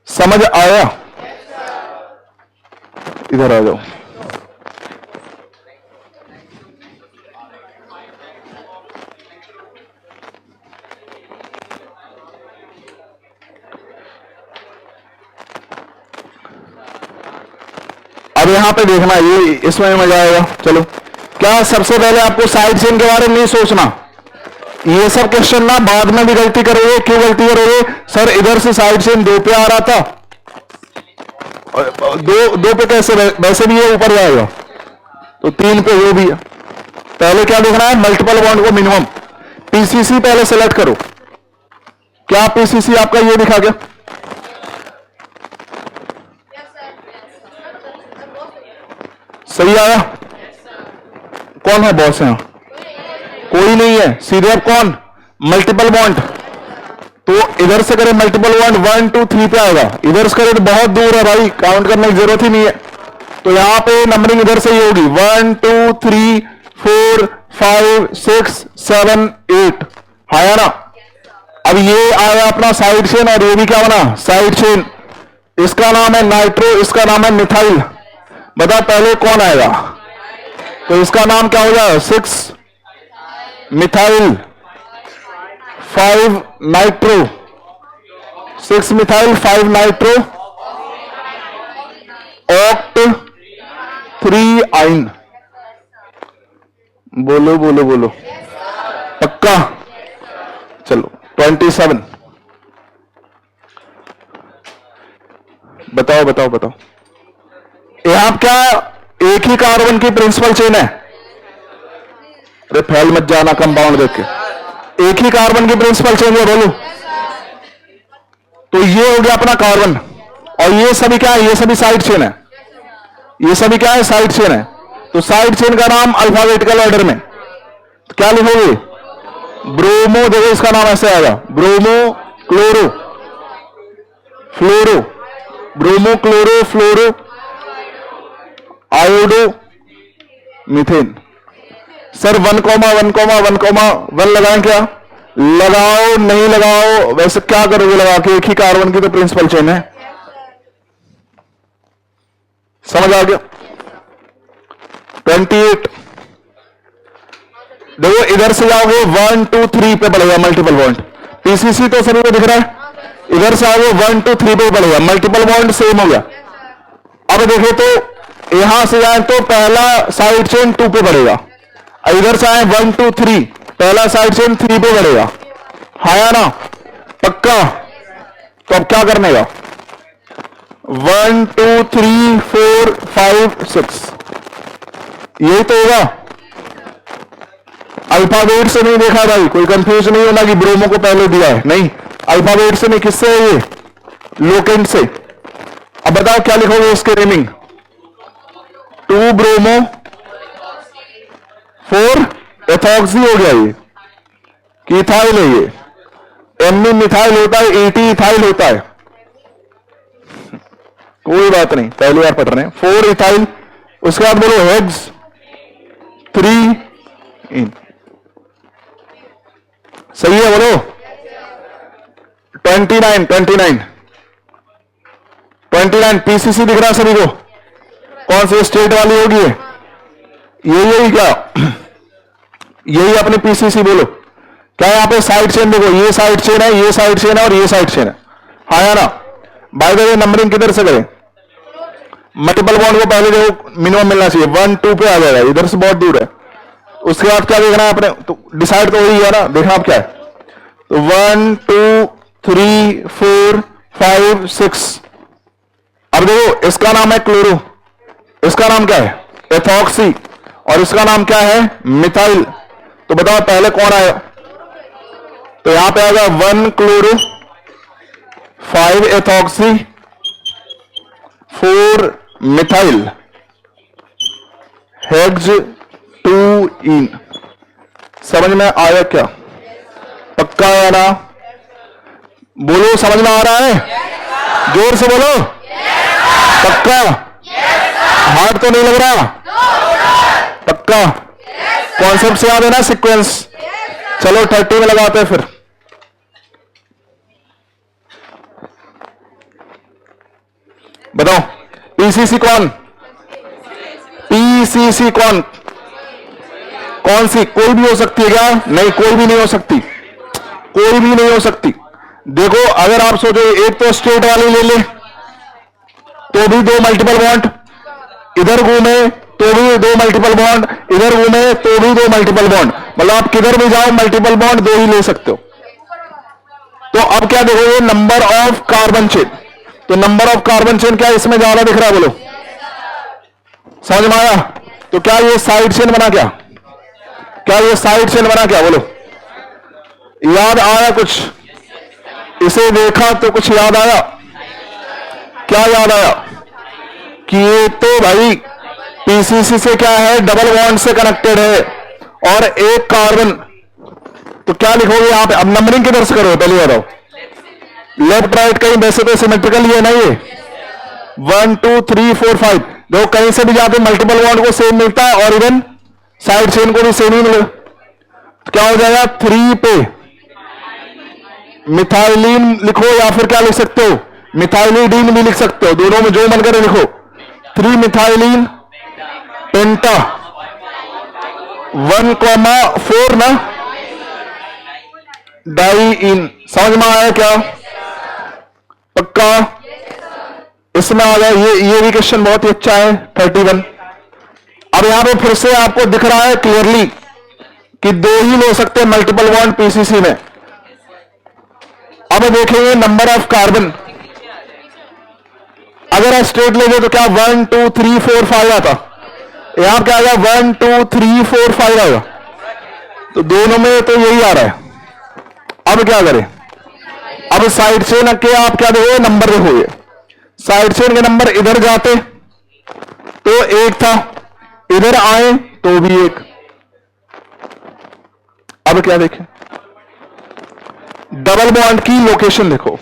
समझ आया? इधर आ जाओ। अब यहां पे देखना, ये इसमें मजा आएगा। चलो, क्या सबसे पहले आपको साइड चेन के बारे में नहीं सोचना? ये सब क्वेश्चन ना बाद में भी गलती करोगे। क्यों गलती करोगे? सर इधर से साइड चेन 2 पे आ रहा था, 2 पे कैसे? वैसे भी ये ऊपर जाएगा, तो 3 पे वो भी है। पहले क्या देखना है? मल्टीपल बॉन्ड को मिनिमम। पीसीसी पहले सेलेक्ट करो। क्या पीसीसी आपका ये दिखा गया? सही आया? कौन है बॉस यहां? कोई नहीं है। सीधे अब कौन? Multiple bond. तो इधर से करें मल्टीपल बॉन्ड 1 2 3 पे आएगा, इधर से करें तो बहुत दूर है भाई, काउंट करने की जरूरत ही नहीं है। तो यहां पे नंबरिंग इधर से ही होगी 1 2 3 4 5 6 7 8, आया ना? अब ये आया अपना साइड चेन, और ये भी क्या बना? Side chain. इसका नाम है नाइट्रो, इसका नाम है मिथाइल। बताओ पहले कौन आएगा? तो इसका नाम क्या हो जाएगा? 6 methyl 5 nitro, 6 methyl 5 nitro, oct 3 आइन। बोलो बोलो बोलो, पक्का? चलो 27, बताओ बताओ बताओ। यहां क्या एक ही कार्बन की प्रिंसिपल चेन है? अरे फैल मत जाना कंपाउंड देख के, एक ही कार्बन की प्रिंसिपल चेन है, बोलो। तो ये हो गया अपना कार्बन, और ये सभी क्या है? ये सभी साइड चेन है। ये सभी क्या है? साइड चेन है। तो साइड चेन का नाम अल्फाबेटिकल ऑर्डर में तो क्या लिखोगे? ब्रोमो, देखो इसका नाम ऐसे आएगा, ब्रोमो क्लोरो फ्लोरो, ब्रोमो क्लोरो फ्लोरो आयोडो मीथेन। सर 1,1,1,1 लगाएं क्या? लगाओ, नहीं लगाओ, वैसे क्या करोगे लगा के? एक ही कार्बन की तो प्रिंसिपल चेन है। समझ आ गया? 28, देखो इधर से जाओगे 1 2 3 पे पड़ेगा मल्टीपल बॉन्ड। पीसीसी तो सभी को दिख रहा है। इधर से आओगे 1 2 3 पे पड़ेगा, मल्टीपल बॉन्ड सेम हो गया। अब देखो तो यहां से जाए तो पहला साइड चेन 2 पे पड़ेगा, इधर से आए 1 2 3, पहला साइड चेन 3 पे पड़ेगा। हाया ना? पक्का? तो अब क्या करने का? 1 2 3 4 5 6, यही तो होगा। अल्फाबेट से नहीं देखा भाई, कोई कंफ्यूज नहीं होना कि ब्रोमो को पहले दिया है, नहीं, अल्फाबेट से नहीं। किससे है ये? लोकेंट से। अब बताओ क्या लिखोगे इसके नेमिंग? 2 ब्रोमो 4 एथॉक्सी हो गया ये, कि इथाइल है ये। एमनी मिथाइल होता है, एटी इथाइल होता है, कोई बात नहीं, पहली बार पढ़ रहे हैं। 4 इथाइल, उसके बाद बोलो हेक्स 3 इन। सही है, बोलो। 29 पीसीसी दिख रहा है सभी को? कौन सी स्टेट वाली होगी? यही क्या? यही अपनी पीसीसी, बोलो क्या? यहां पे साइड चेन देखो, ये साइड चेन है, ये साइड चेन है, और ये साइड चेन है। हाँ या ना? बाय द वे नंबरिंग किधर से करें? मल्टीपल बॉन्ड को पहले देखो मिनिमम मिलना चाहिए, 1 2 पे आ जाएगा, इधर से बहुत दूर है। उसके बाद क्या देखना है अपने? तो डिसाइड तो वही है ना, देखना आप क्या है। तो 1 2 3 4 5 6। अब देखो इसका नाम है क्लोरो, इसका नाम क्या है? एथॉक्सी, और इसका नाम क्या है? मिथाइल। तो बताओ पहले कौन आया? तो यहां पे आएगा 1 क्लोरो 5 एथॉक्सी 4 मिथाइल हेक्स 2 इन। समझ में आया क्या? पक्का है ना? बोलो, समझ में आ रहा है? जोर से बोलो। पक्का? हार्ड तो नहीं लग रहा? पक्का? कॉन्सेप्ट से याद है ना? सीक्वेंस। चलो 30 में लगाते हैं फिर। बताओ पीसीसी कौन? पीसीसी कौन? कौन सी? कोई भी हो सकती है क्या? नहीं, कोई भी नहीं हो सकती, कोई भी नहीं हो सकती। देखो अगर आप सोचो एक तो स्ट्रेट वाली ले ले तो भी 2 मल्टीपल बॉन्ड, इधर घूमे तो भी 2 मल्टीपल बॉन्ड, इधर घूमे तो भी 2 मल्टीपल बॉन्ड, मतलब आप किधर भी जाओ मल्टीपल बॉन्ड 2 ही ले सकते हो। तो अब क्या देखो, ये नंबर ऑफ कार्बन चेन, तो नंबर ऑफ कार्बन चेन क्या इसमें ज्यादा दिख रहा है? बोलो, समझ में आया? तो क्या ये साइड चेन बना? क्या ये साइड चेन बना? क्या बोलो, याद आया कुछ? इसे देखा तो कुछ याद आया? क्या याद आया? कि ये तो भाई पीसीसी से क्या है? डबल बॉन्ड से कनेक्टेड है, और एक कार्बन। तो क्या लिखोगे यहां पे? अब नंबरिंग किधर से करो पहले बताओ? लेफ्ट राइट कहीं, वैसे तो सिमेट्रिकल ही है ना ये, 1 2 3 4 5। देखो कहीं से भी जाते मल्टीपल बॉन्ड को सेम मिलता है, और इवन साइड चेन को भी सेम ही मिलेगा। तो क्या हो जाएगा? 3 पे मिथाइलिन लिखो, या फिर क्या लिख सकते हो? मिथाइलिडीन भी लिख सकते हो, दोनों में जो मन करे लिखो। 3 मिथाइलिन पेंटा 1,4 ना डाई इन। समझ में आया क्या? पक्का? इसमें आ गया। ये भी क्वेश्चन बहुत ही अच्छा है 31। अब यहां पे फिर से आपको दिख रहा है क्लियरली कि दो ही ले सकते हैं मल्टीपल बॉन्ड पीसीसी में। अब देखेंगे नंबर ऑफ कार्बन, अगर स्ट्रेट ले तो क्या 1 2 3 4 5 आता, यहां क्या आएगा 1 2 3 4 5 आएगा, तो दोनों में तो यही आ रहा है। अब क्या करें, अब साइड चेन के आप क्या देखोगे, नंबर देखोगे, साइड चेन के नंबर इधर जाते तो एक था, इधर आए तो भी एक। अब क्या देखें, डबल बॉन्ड की लोकेशन देखो,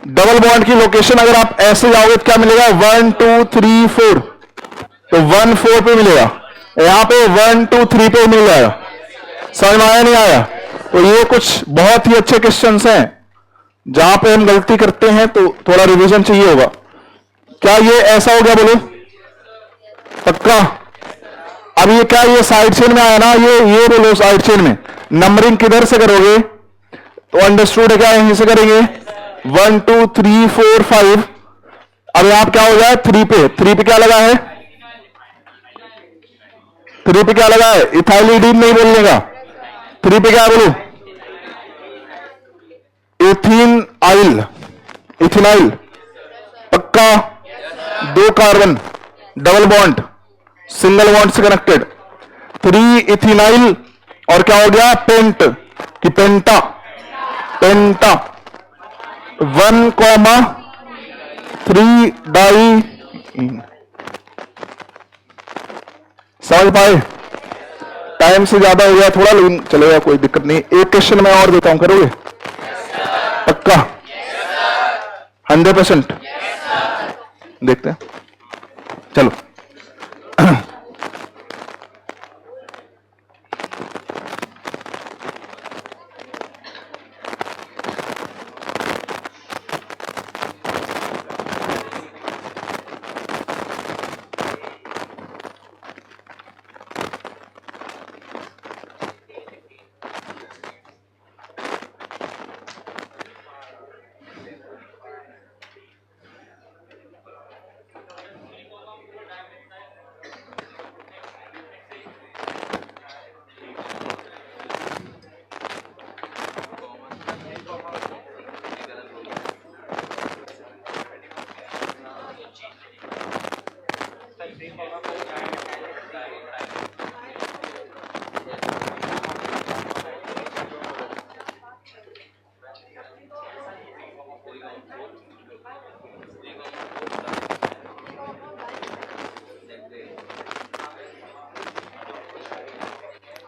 डबल बॉन्ड की लोकेशन अगर आप ऐसे जाओगे तो क्या मिलेगा 1 2 3 4, तो 1 4 पे मिलेगा, यहां पे 1 2 3 पे मिल जाएगा। समझ में आया नहीं आया? तो ये कुछ बहुत ही अच्छे क्वेश्चंस हैं, जहां पे हम गलती करते हैं तो थोड़ा रिवीजन चाहिए होगा। क्या ये ऐसा हो गया, बोलो पक्का? अब ये क्या, ये साइड चेन में आया ना, ये बोलो साइड चेन में नंबरिंग किधर से करोगे, तो अंडरस्टूड है क्या, यहीं से करेंगे 1 2 3 4 5। अब यहां क्या हो जाए 3 पे, 3 पे क्या लगा है, 3 पे क्या लगा है, इथाइलिडीन नहीं बोलने का, 3 पे क्या बोलो, इथिनाइल, इथिनाइल पक्का, 2 carbon double bond single bond से कनेक्टेड, 3 इथिनाइल और क्या हो गया पेंट कि पेंटा, पेंटा 1,3 डाई। समझ पाए? टाइम से ज्यादा हो गया थोड़ा, लेकिन चलेगा, कोई दिक्कत नहीं। एक क्वेश्चन मैं और देता हूं, करोगे पक्का? 100%? देखते हैं, चलो।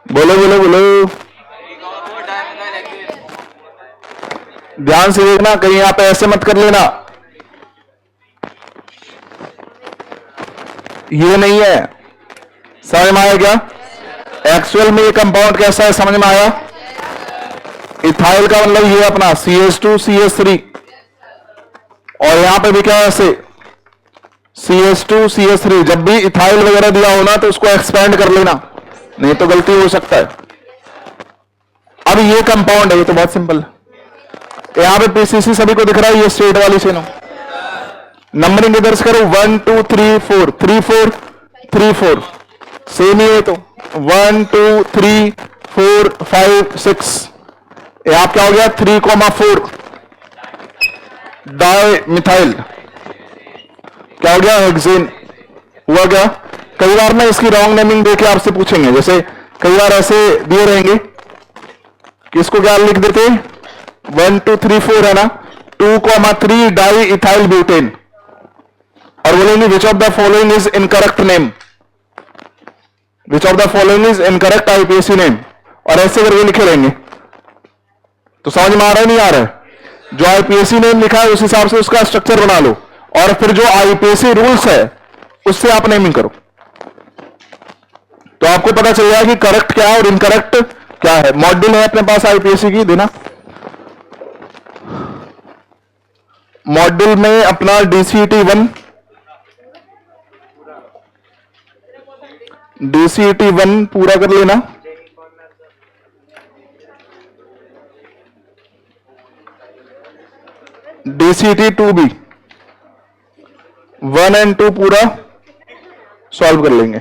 बोलो बोलो बोलो, ध्यान से देखना, कहीं यहां पे ऐसे मत कर लेना, ये नहीं है। समझ में आया क्या? एक्चुअल में ये कंपाउंड कैसा है, समझ में आया? इथाइल का मतलब ये अपना CH2 CH3, और यहां पे भी क्या है ऐसे CH2 CH3। जब भी इथाइल वगैरह दिया हो ना तो उसको एक्सपेंड कर लेना, नहीं तो गलती हो सकता है। अब ये कंपाउंड है, ये तो बहुत सिंपल है। यहां पे पीसीसी सभी को दिख रहा है, ये स्ट्रेट वाली चेन हो। नंबरिंग इधर से करो 1 2 3 4 3 4 3 4, सेम ही है तो 1 2 3 4 5 6। यहां क्या हो गया 3,4 डाई मिथाइल, क्या हो गया हेक्सेन। हुआ क्या, कई बार ना इसकी रॉन्ग नेमिंग देके आपसे पूछेंगे, जैसे कई बार ऐसे दिए रहेंगे कि इसको क्या लिख देते 1 2 3 4 है ना, 2,3 डाई इथाइल ब्यूटेन, और बोलेंगे which of the following is incorrect name, which of the following is incorrect IUPAC name, और ऐसे करके लिखे रहेंगे। तो समझ में आ रहा है नहीं आ रहा है? जो आईपीएसी नेम लिखा है उस हिसाब से उसका स्ट्रक्चर बना लो, और फिर जो आईपीएसी रूल्स है उससे आप नेमिंग करो, तो आपको पता चल जाएगा कि करेक्ट क्या है और इनकरेक्ट क्या है। मॉड्यूल है अपने पास आईपीएसी की, देना। मॉड्यूल में अपना DCET 1 पूरा कर लेना। DCET 2 भी 1 और 2 पूरा सॉल्व कर लेंगे।